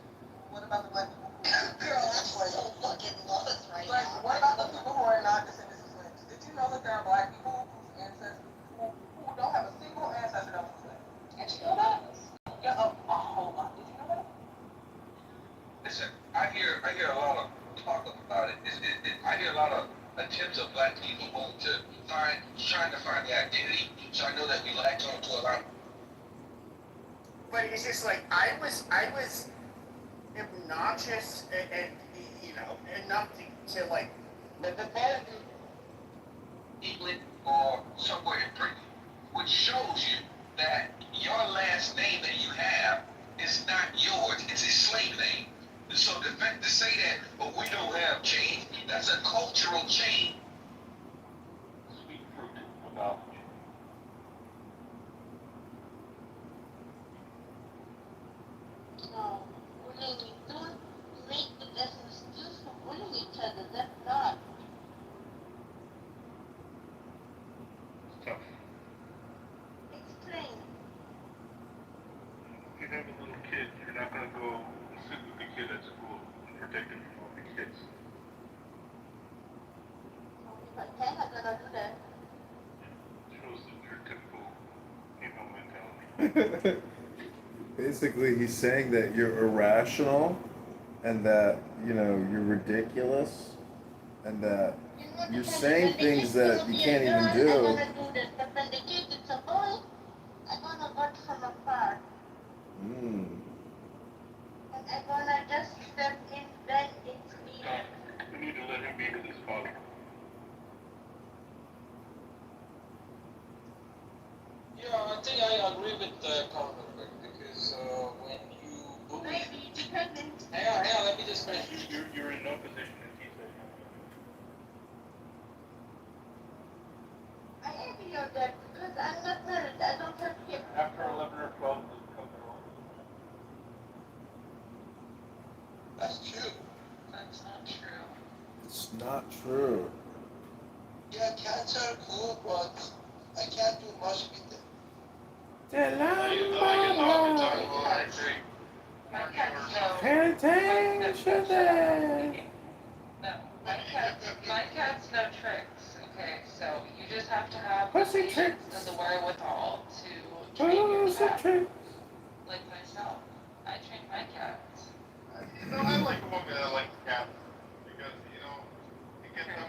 what about the Black people? Girl, I'm so fucking lost right now. What about the people who are not descendants of slaves? Did you know that there are Black people whose ancestors who don't have a single ancestor that was a slave? And you know that? Yeah, a whole lot. Did you know that? Listen, I hear a lot of talk about it. I hear a lot of attempts of Black people trying to find the identity. So I know that we latch on to a lot. But it's just like I was obnoxious and enough to like the England or somewhere in Britain, which shows you that your last name that you have is not yours, it's a slave name. So the fact to say that, we don't have change, that's a cultural change. Sweet fruit of knowledge. No, bullying, don't make the essence excuse for bullying each other. That's not. It's tough. Explain. If you have a little kid, you're not gonna go sit with the kid at school and protect him from all the kids. If I can, I'm gonna do that. Shows that your typical female mentality. Basically, he's saying that you're irrational, and that you're ridiculous, and that you're saying things that you can't even do. I'm gonna do this, but when the kid is a boy, I'm gonna watch from afar. And I'm gonna just step in, then it's me. We need to let him be with his father. Yeah, I think I agree with Congressman, because when you bully... Maybe depending. Hang on, let me just finish. You're in no position to teach that. I envy your dad because I'm not married. I don't have kids. After 11 or 12, it becomes wrong. That's true. That's not true. It's not true. Yeah, cats are cool, but I can't do much with them. I My cats know. Pay attention there. No, my cats know tricks. Okay, so you just have to have the Pussy patience tricks. and the wherewithal to train your Pussy cat. tricks. Like myself, I train my cats. You know, I like women that like cats because you get them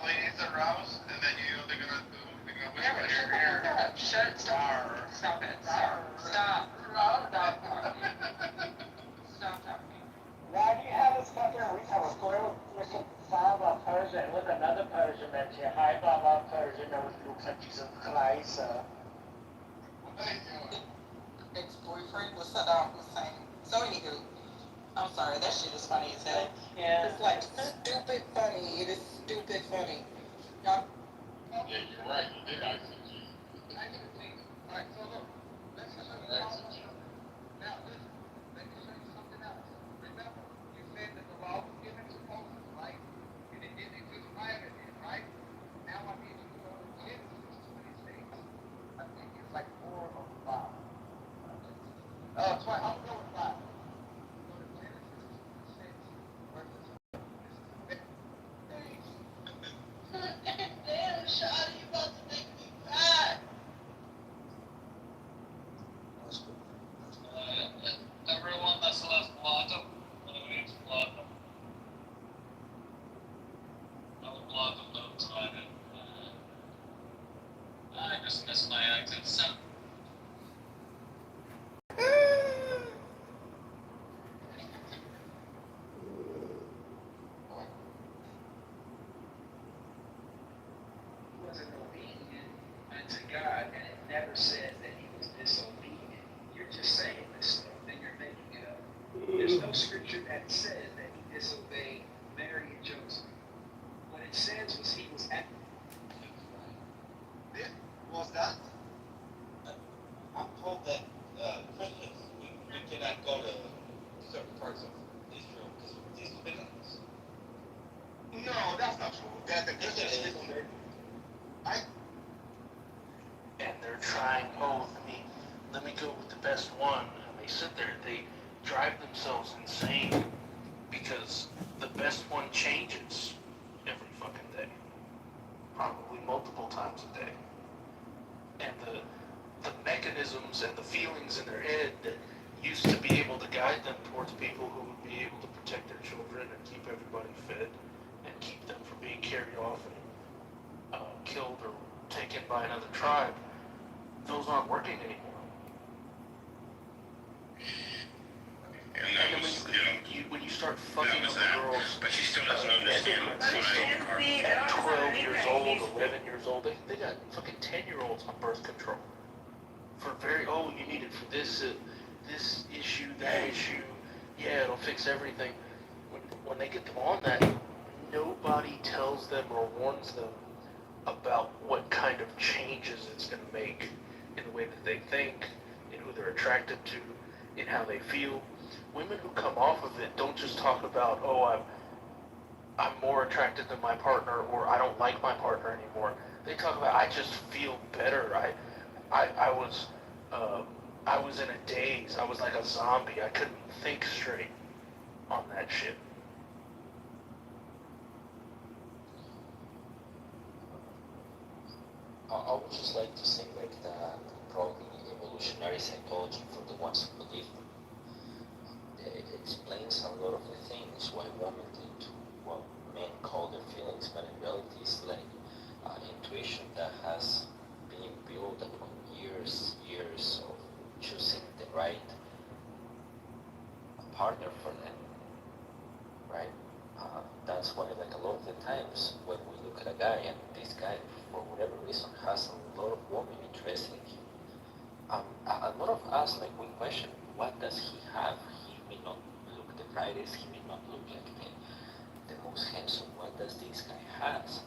ladies aroused, and then they're gonna whisper in your ear. Shut it. Stop. Stop it. Stop. Stop. Stop talking. Stop talking. Why do you have this fucking retard squirrel with some Saba Persian with another Persian that you high Baba Persian that looks like he's a Klaisa? Ex-boyfriend was Saddam Hussein. So anywho, I'm sorry, that shit is funny as hell. Yeah. It's like stupid funny. It is stupid funny. Y'all. Yeah, you're right. You did ICG. Alright, so look, let's just ICG. Now listen, let me show you something else. Remember, you said that the law was given to Moses, right? And it didn't exist prior to then, right? Now I need you to go to Genesis 26. I think it's like 4 or 5. 12. I'm going with 5. Go to Genesis 26, verses. This is the 5th day. Damn, Shawty, you about to make me cry. Everyone that's left Blotto, it's Blotto. I'll Blotto no time. I just missed my exit. So. Wasn't obedient unto God, and it never said that he was disobedient. You're just saying this stuff, and you're making it up. There's no scripture that says that he disobeyed Mary and Joseph. What it says was he was at. Yeah, what's that? I'm told that Christians, we cannot go to certain parts of Israel because of these villains. No, that's not true. The Christians And they're trying, let me go with the best one. And they sit there, they drive themselves insane because the best one changes every fucking day. Probably multiple times a day. And the mechanisms and the feelings in their head that used to be able to guide them towards people who would be able to protect their children and keep everybody fed and keep them from being carried off and killed or taken by another tribe, those aren't working anymore. And then when you start fucking with the girls, But she still doesn't understand what's going on. at 12 years old, 11 years old, they got fucking 10-year-olds on birth control. For you need it for this issue, that issue, yeah, it'll fix everything. When they get them on that, nobody tells them or warns them about what kind of changes it's going to make in the way that they think, in who they're attracted to, in how they feel. Women who come off of it don't just talk about, I'm more attracted to my partner, or I don't like my partner anymore. They talk about, I just feel better. I was in a daze. I was like a zombie. I couldn't think straight on that shit. I would just like to say that probably evolutionary psychology for the ones who believe it explains a lot of the things why women do what men call their feelings, but in reality it's like intuition that has been built upon years of choosing the right partner for them, right? That's why, like, a lot of the times when we look at a guy and this guy, for whatever reason, has a lot of women interested in him, a lot of us, like, we question, what does he have? He may not look the brightest, he may not look like the most handsome. What does this guy has?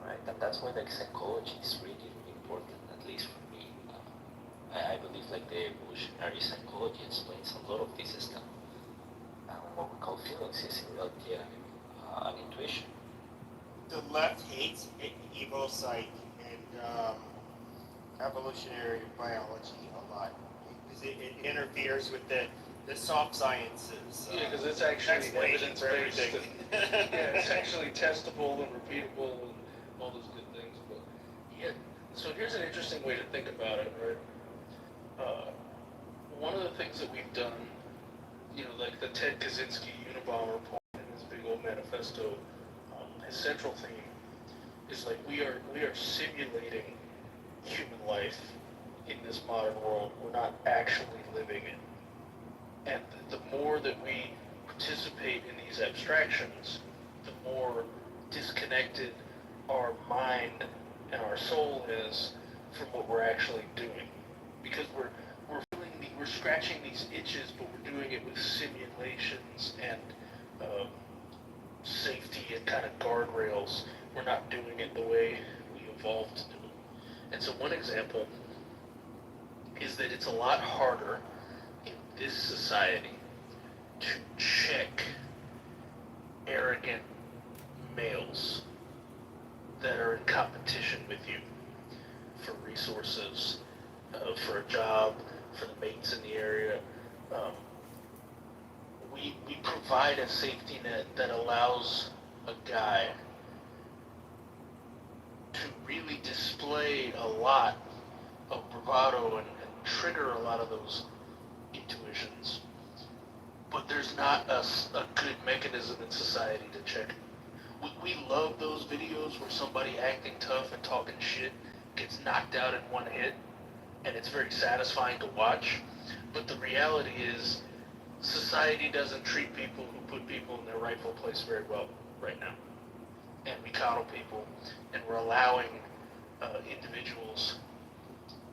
Right? And that's why, like, psychology is really, really important, at least for me. I believe, like, the evolutionary psychology explains a lot of this stuff. What we call feelings is in reality an intuition. The left hates evo psych and evolutionary biology a lot because it interferes with the the soft sciences. Yeah, because it's actually explanation for evidence-based. everything. Yeah, it's actually testable and repeatable and all those good things. But yeah, so here's an interesting way to think about it, right? One of the things that we've done, you know, like the Ted Kaczynski Unabomber report and his big old manifesto, his central theme is like we are simulating human life in this modern world. We're not actually living it. And the more that we participate in these abstractions, the more disconnected our mind and our soul is from what we're actually doing. Because we're scratching these itches, but we're doing it with simulations and safety and kind of guardrails. We're not doing it the way we evolved to do it. And so one example is that it's a lot harder in this society to check arrogant males that are in competition with you for resources, for a job, for the mates in the area. We provide a safety net that allows a guy to really display a lot of bravado and trigger a lot of those intuitions. But there's not a good mechanism in society to check it. We love those videos where somebody acting tough and talking shit gets knocked out in one hit, and it's very satisfying to watch. But the reality is, society doesn't treat people who put people in their rightful place very well right now. And we coddle people, and we're allowing individuals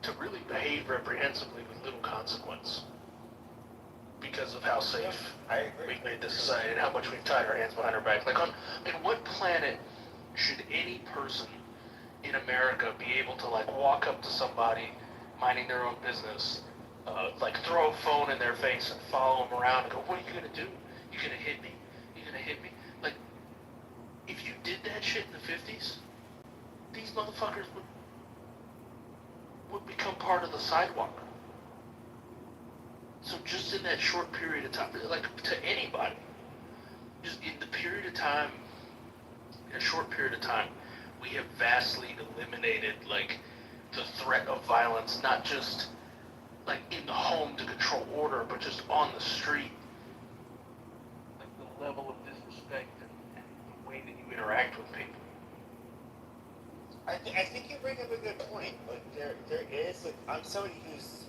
to really behave reprehensibly with little consequence because of how safe we've made this society and how much we've tied our hands behind our backs. Like, on what planet should any person in America be able to, like, walk up to somebody minding their own business, like, throw a phone in their face and follow them around and go, what are you gonna do? You gonna hit me? You gonna hit me? Like, if you did that shit in the 50s, these motherfuckers would become part of the sidewalk. So just in that short period of time, like, to anybody, just in the period of time, in a short period of time, we have vastly eliminated, like, the threat of violence, not just, like, in the home to control order, but just on the street. Like, the level of disrespect and the way that you interact with people. I think you bring up a good point. Like, there is, like, I'm somebody who's,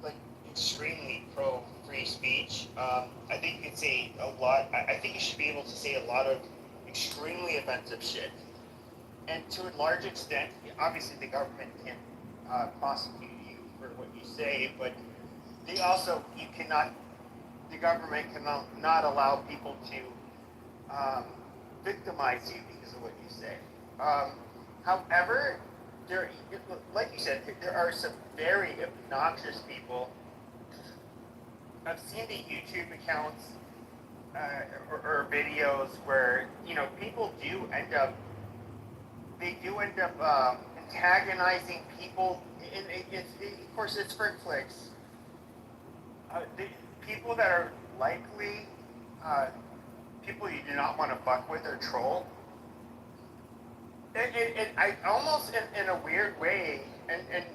like, extremely pro free speech. I think you can say a lot. I think you should be able to say a lot of extremely offensive shit. And to a large extent, obviously the government can prosecute you for what you say, but they also, the government cannot allow people to victimize you because of what you say. However, like you said, there are some very obnoxious people. I've seen the YouTube accounts or videos where, you know, people do end up antagonizing people. Of course, it's for clicks. The people that are likely people you do not want to fuck with or troll. I almost in a weird way, and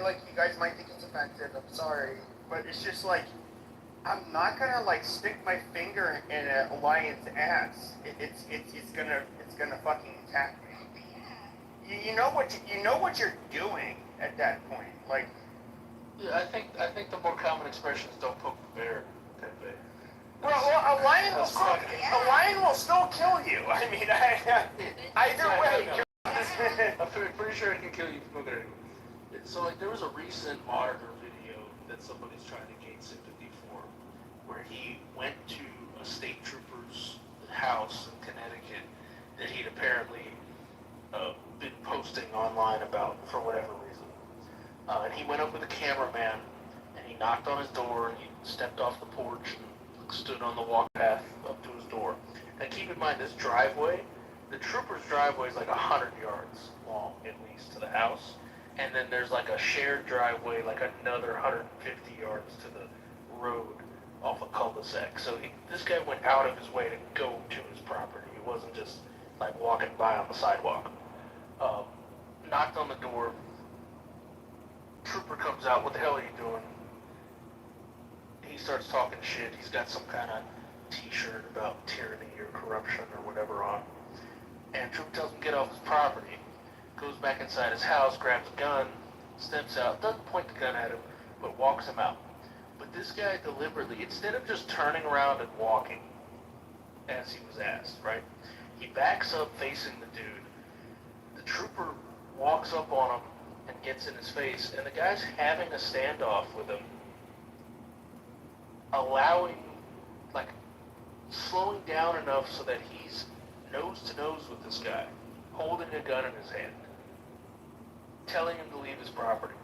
like, you guys might think it's offensive. I'm sorry, but it's just like, I'm not gonna, like, stick my finger in a lion's ass. It's gonna fucking attack me. You know what you're doing at that point. Like, yeah, I think the more common expression is "don't poke the bear." well, a lion will still kill you. I mean, either way. I'm pretty sure it can kill you from there. So, like, there was a recent auditor video that somebody's trying to gain sympathy for, where he went to a state trooper's house in Connecticut that he'd apparently been posting online about for whatever reason. And he went up with a cameraman, and he knocked on his door, and he stepped off the porch and stood on the walk path up to his door. And keep in mind, this driveway, the trooper's driveway is like 100 yards long, at least, to the house. And then there's like a shared driveway, like another 150 yards to road off a cul-de-sac. So this guy went out of his way to go to his property. It wasn't just like walking by on the sidewalk. Knocked on the door. Trooper comes out. What the hell are you doing? He starts talking shit. He's got some kind of t-shirt about tyranny or corruption or whatever on. And Trooper tells him to get off his property. Goes back inside his house, grabs a gun, steps out, doesn't point the gun at him, but walks him out. But this guy deliberately, instead of just turning around and walking, as he was asked, right? He backs up facing the dude. The trooper walks up on him and gets in his face, and the guy's having a standoff with him, allowing, like, slowing down enough so that he's nose to nose with this guy, holding a gun in his hand, telling him to leave his property.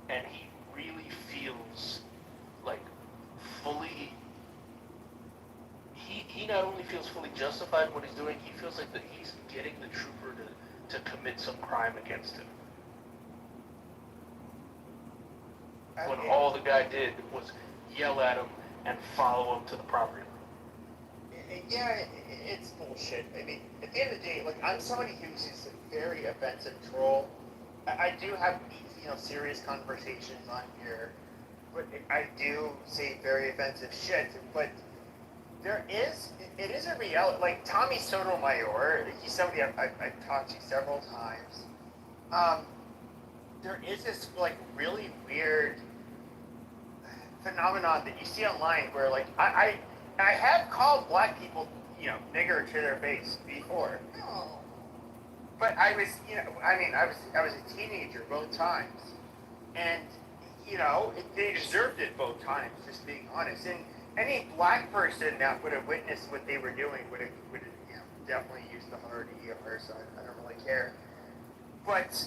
And he really feels like fully, he not only feels fully justified in what he's doing, he feels like that he's getting the trooper to commit some crime against him. When all the guy did was yell at him and follow him to the property. Yeah, it's bullshit. I mean, at the end of the day, like, I'm somebody who's just a very offensive troll. I do have, serious conversations on here, but I do say very offensive shit. But it is a reality. Like, Tommy Sotomayor, he's somebody I've talked to several times. There is this, like, really weird phenomenon that you see online where, like, I have called black people, nigger to their face before. No. But I was, I was a teenager both times. And, they deserved it both times, just being honest. And any black person that would have witnessed what they were doing would have definitely used the hard ER, so I don't really care. But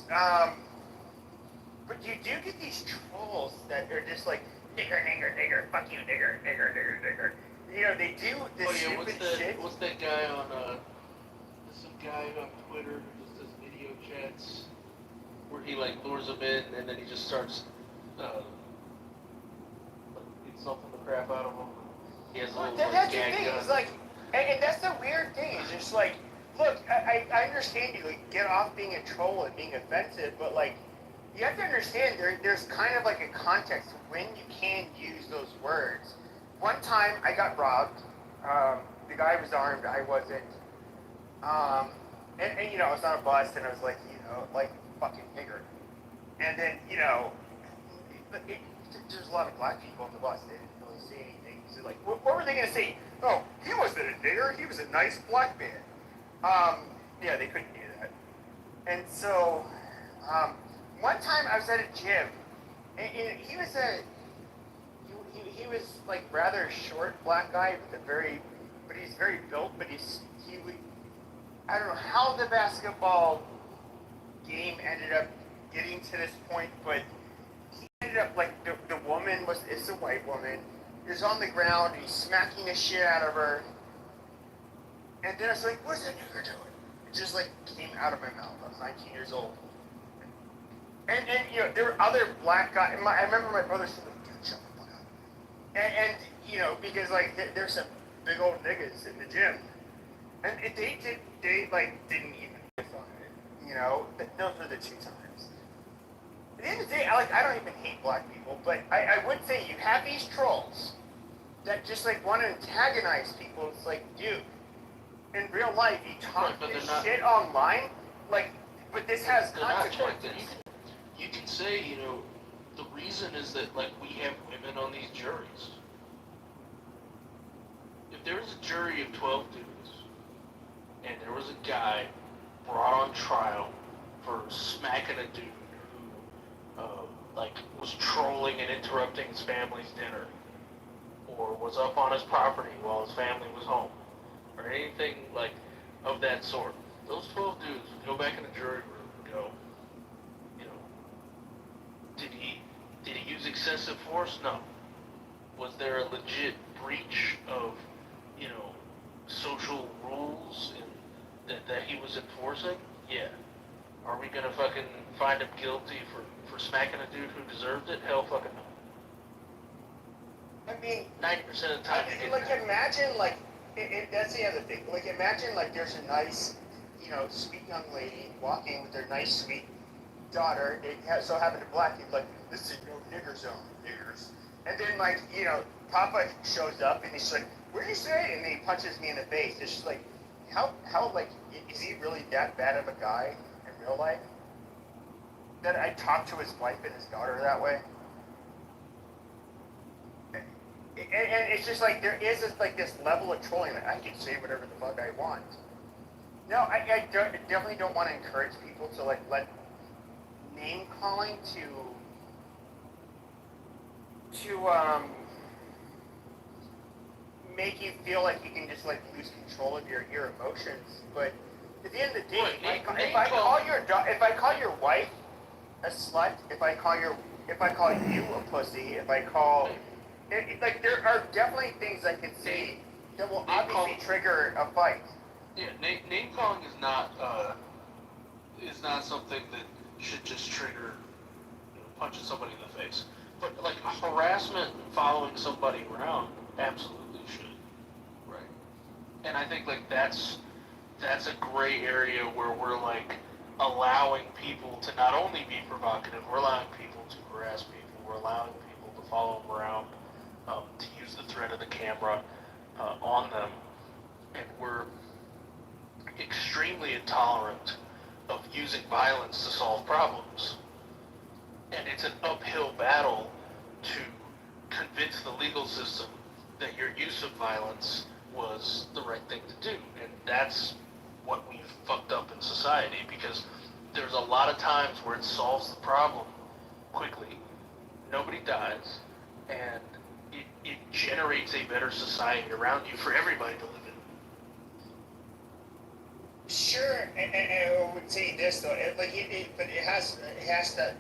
you do get these trolls that are just like, nigger, nigger, nigger, fuck you, nigger, nigger, nigger, nigger. They do this stupid shit. What's that guy on, there's some guy on Twitter who just does video chats where he, like, lures them in and then he just starts, insulting the crap out of them. He has a little, That's the gag thing, gun. it's like, and that's the weird thing, it's just like, look, I understand you, like, get off being a troll and being offensive, but, like, you have to understand there's kind of like a context when you can use those words. One time I got robbed. The guy was armed, I wasn't. And I was on a bus and I was like, like fucking nigger. And then, there's a lot of black people on the bus. They didn't really say anything. So like, what were they gonna say? Oh, he wasn't a nigger. He was a nice black man. Yeah, they couldn't do that. And so, one time I was at a gym, and he was he was like rather short black guy but he's very built, but I don't know how the basketball game ended up getting to this point, but he ended up like the woman it's a white woman, is on the ground and he's smacking the shit out of her, and then I was like, what's that nigger doing? It just like came out of my mouth. I was 19 years old. And there were other black guys. I remember my brother said, like, dude, shut the fuck up. And because, like, there's some big old niggas in the gym. And they didn't even piss on it. Those were the 2 times. At the end of the day, I don't even hate black people, but I would say you have these trolls that just, like, want to antagonize people. It's like, dude, in real life, you talk this shit online, like, but this has consequences. You can say, the reason is that, like, we have women on these juries. If there was a jury of 12 dudes, and there was a guy brought on trial for smacking a dude who, was trolling and interrupting his family's dinner, or was up on his property while his family was home, or anything, like, of that sort, those 12 dudes would go back in the jury room and go, Did he use excessive force? No. Was there a legit breach of, social rules that he was enforcing? Yeah. Are we gonna fucking find him guilty for smacking a dude who deserved it? Hell fucking no. mean, 90% of the time, you're getting like that. imagine like that's the other thing. Like imagine like there's a nice, sweet young lady walking with her nice sweet daughter. It so happened to black people like this is no nigger zone, niggers. And then like Papa shows up and he's like, "What did you say?" And then he punches me in the face. It's just like, how like is he really that bad of a guy in real life? That I talk to his wife and his daughter that way. And it's just like there is this level of trolling that I can say whatever the fuck I want. No, I definitely don't want to encourage people to like let name calling to make you feel like you can just like lose control of your emotions. But at the end of the day, if I call your wife a slut, if I call you a pussy, if I call like there are definitely things I can say that will obviously trigger a fight. Yeah, name calling is not something that should just trigger punching somebody in the face. But like harassment, following somebody around, absolutely should. Right. And I think like that's a gray area where we're like allowing people to not only be provocative, we're allowing people to harass people, we're allowing people to follow them around, to use the threat of the camera on them, and we're extremely intolerant of using violence to solve problems. And it's an uphill battle to convince the legal system that your use of violence was the right thing to do. And that's what we've fucked up in society, because there's a lot of times where it solves the problem quickly, nobody dies, and it generates a better society around you for everybody to live in. Sure, and I would say this though, but it has to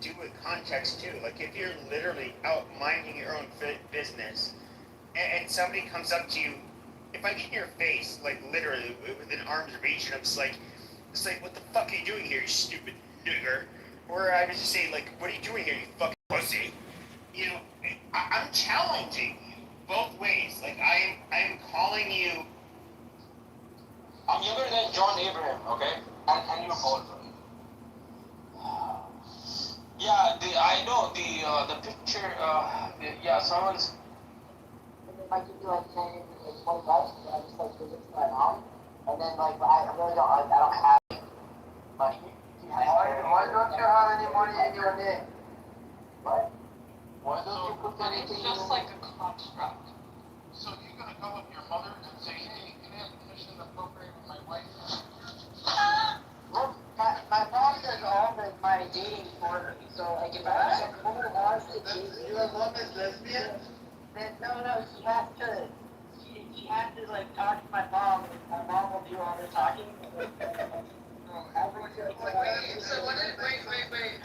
do with context too. Like if you're literally out minding your own business, and somebody comes up to you, if I get in your face, like literally within arm's reach, and I'm just like, what the fuck are you doing here, you stupid nigger? Or I would just say like, what are you doing here, you fucking pussy? I'm challenging you both ways. Like I'm calling you. I'm younger than John Abraham, okay? And your boyfriend. Yeah, I know the picture. Yeah, someone's. Like you do like 10 20 bucks, and I just like give it to my mom, and then like I really don't I don't have money. Why don't you have any money in your name? What? Why don't you put anything? It's just like a construct. So you're gonna go with your mother and say, hey, can I have permission to procreate with my wife? Look, my mom does all my dating for her. So like if I have someone who wants to date you, your mom is lesbian? Then no, she has to like talk to my mom, and my mom will do all the talking. Wait,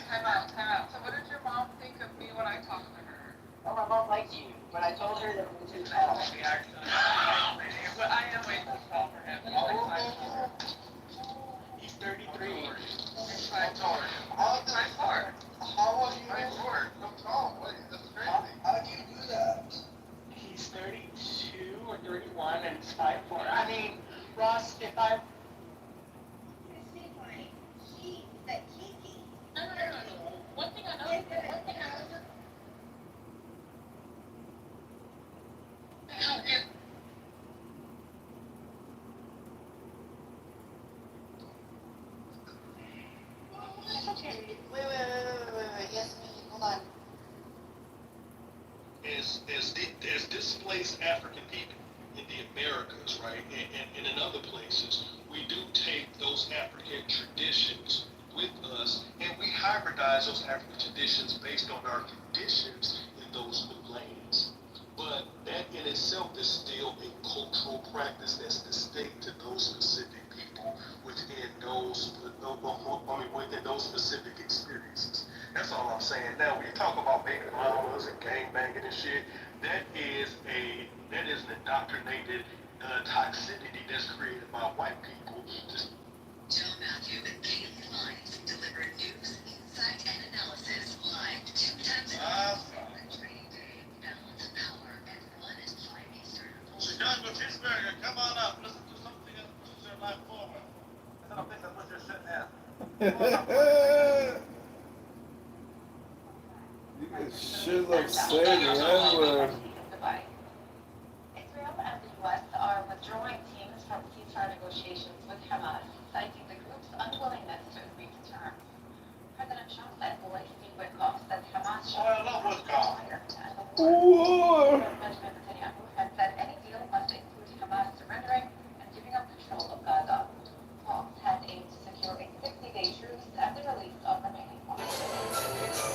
time out. So what did your mom think of me when I talked to her? Oh, my mom likes you, but I told her that we were too tall. But I am way too tall for him. He's 33. I'm tall. How are you? I'm tall. Wait, that's crazy. How do you do that? He's 32 or 31 and it's 5'4". I mean, Ross, if I... One thing I know. Wait. Yes, hold on. As displaced African people in the Americas, right, and in other places, we do take those African traditions with us, and we hybridize those African traditions based on our conditions in those new lands. But that in itself is still a cultural practice that's distinct to those specific people within those specific experiences. That's all I'm saying. Now, when you talk about baby mamas and gang banging and shit, that is an indoctrinated toxicity that's created by white people. Joe Matthew and Katie Lines deliver news, insight, and analysis live 2 times a week. Training Day, Balance of Power, You guys sure love saying the N-word. Israel and the U.S. are withdrawing teams from ceasefire negotiations with Hamas, citing the group's unwillingness to agree to terms. President Trump said will speak with Gulf that Hamas should War. Benjamin Netanyahu has said any deal must include Hamas surrendering and giving up control of Gaza. Talks had aimed to secure a 60-day truce and the release of remaining hostages.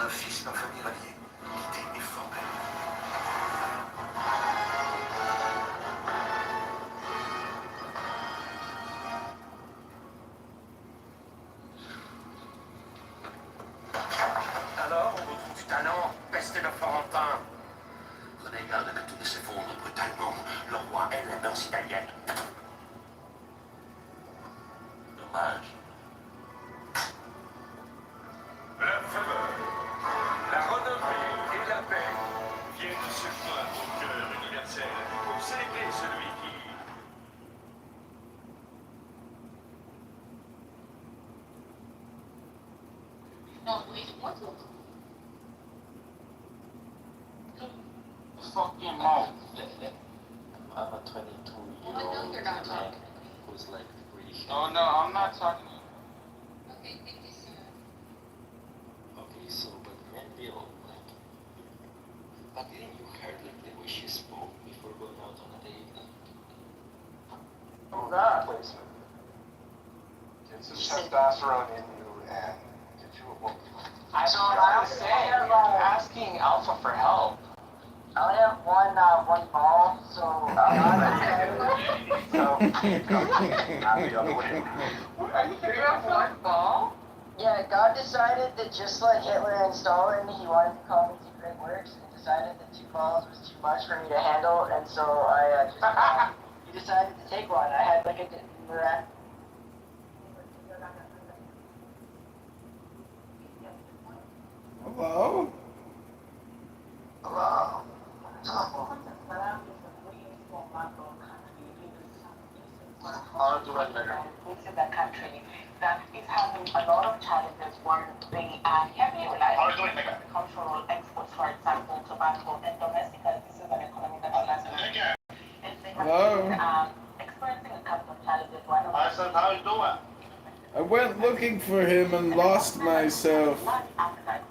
d'un fils d'un famille rallié, qui était effondré. Alors, on retrouve du talent, peste de Florentin. Prenez garde que tout ne s'effondre brutalement. Le roi est la mœurs italiennes. Dommage. La faveur, la renommée et la paix viennent se joindre au cœur universel pour célébrer celui qui... No, wait, what? Fucking mouth. I'm a 22-year-old No, you're not man talking. who's like really shy. Oh no, I'm not talking to you. Okay, thank you, sir. Okay, so, but Granville, like, but didn't you heard like the way she spoke before going out on a date? Oh, that placement. Get some testosterone in you and get you a woman. I don't say asking Alpha for help. I only have one ball, so I'm the other way. Are you kidding? You have one ball? Yeah, God decided that just like Hitler and Stalin, he wanted to call me to great works, and decided that 2 balls was too much for me to handle, and so I he decided to take one. I had like a Hello? Hello. How do I measure? In the country that is having a lot of challenges. One, they are heavily reliant on agricultural exports, for example, tobacco, and domestic. This is an economy that has and they have been experiencing a couple of challenges. One of Hi, son, how you doing? I went looking for him and lost myself.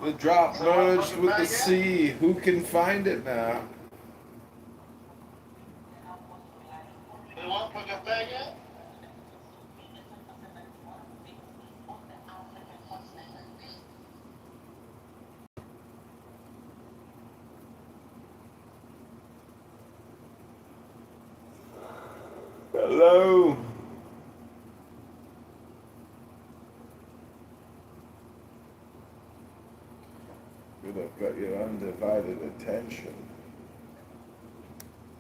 The drop merged with the sea. Who can find it now? You want to put your bag in? Hello? Good, I've got your undivided attention.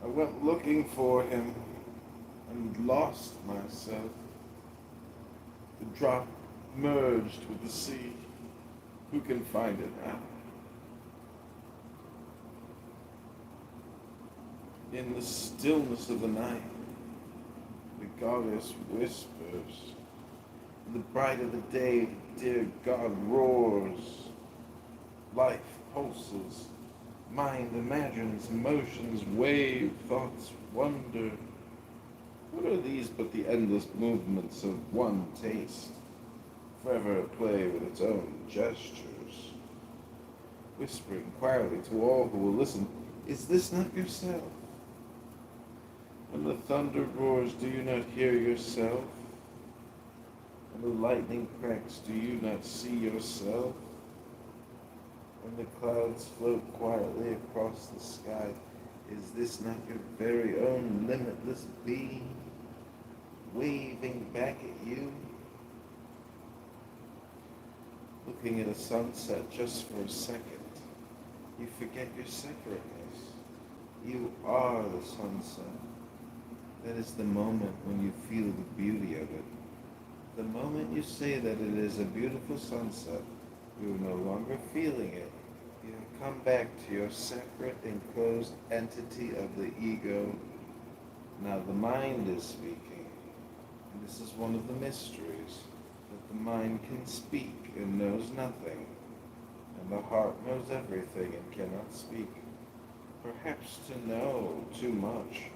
I went looking for him and lost myself. The drop merged with the sea. Who can find it now? In the stillness of the night, the goddess whispers. In the bright of the day, dear God roars. Life pulses. Mind imagines, emotions wave, thoughts wonder. What are these but the endless movements of one taste, forever at play with its own gestures? Whispering quietly to all who will listen, is this not yourself? When the thunder roars, do you not hear yourself? When the lightning cracks, do you not see yourself? When the clouds float quietly across the sky, is this not your very own limitless being, waving back at you? Looking at a sunset just for a second, you forget your separateness. You are the sunset. That is the moment when you feel the beauty of it. The moment you say that it is a beautiful sunset, you are no longer feeling it. You have come back to your separate, enclosed entity of the ego. Now the mind is speaking. And this is one of the mysteries, that the mind can speak and knows nothing, and the heart knows everything and cannot speak. Perhaps to know too much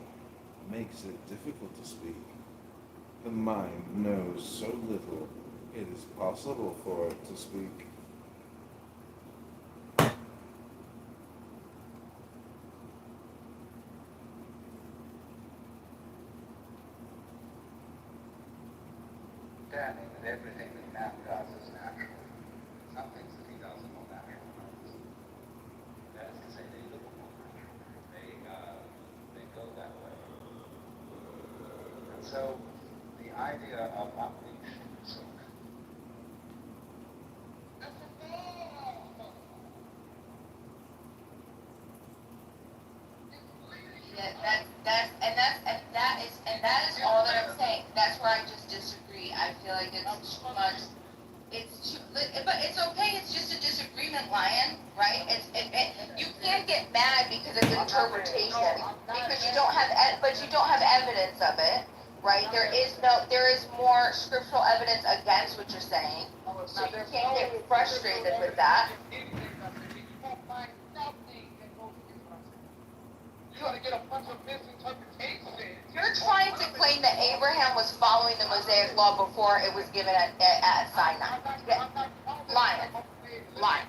makes it difficult to speak. The mind knows so little, it is possible for it to speak. Understanding that everything that man does is natural. Some things that he does are not natural. So the idea of unleashing silk. Yeah, that is all that I'm saying. That's where I just disagree. I feel like it's too much. But it's okay. It's just a disagreement, Lion. Right? You can't get mad because of interpretation because you don't have, but you don't have evidence of it, right? There is more scriptural evidence against what you're saying, so you can't get frustrated with that. You're trying to claim that Abraham was following the Mosaic law before it was given at Sinai. Lion.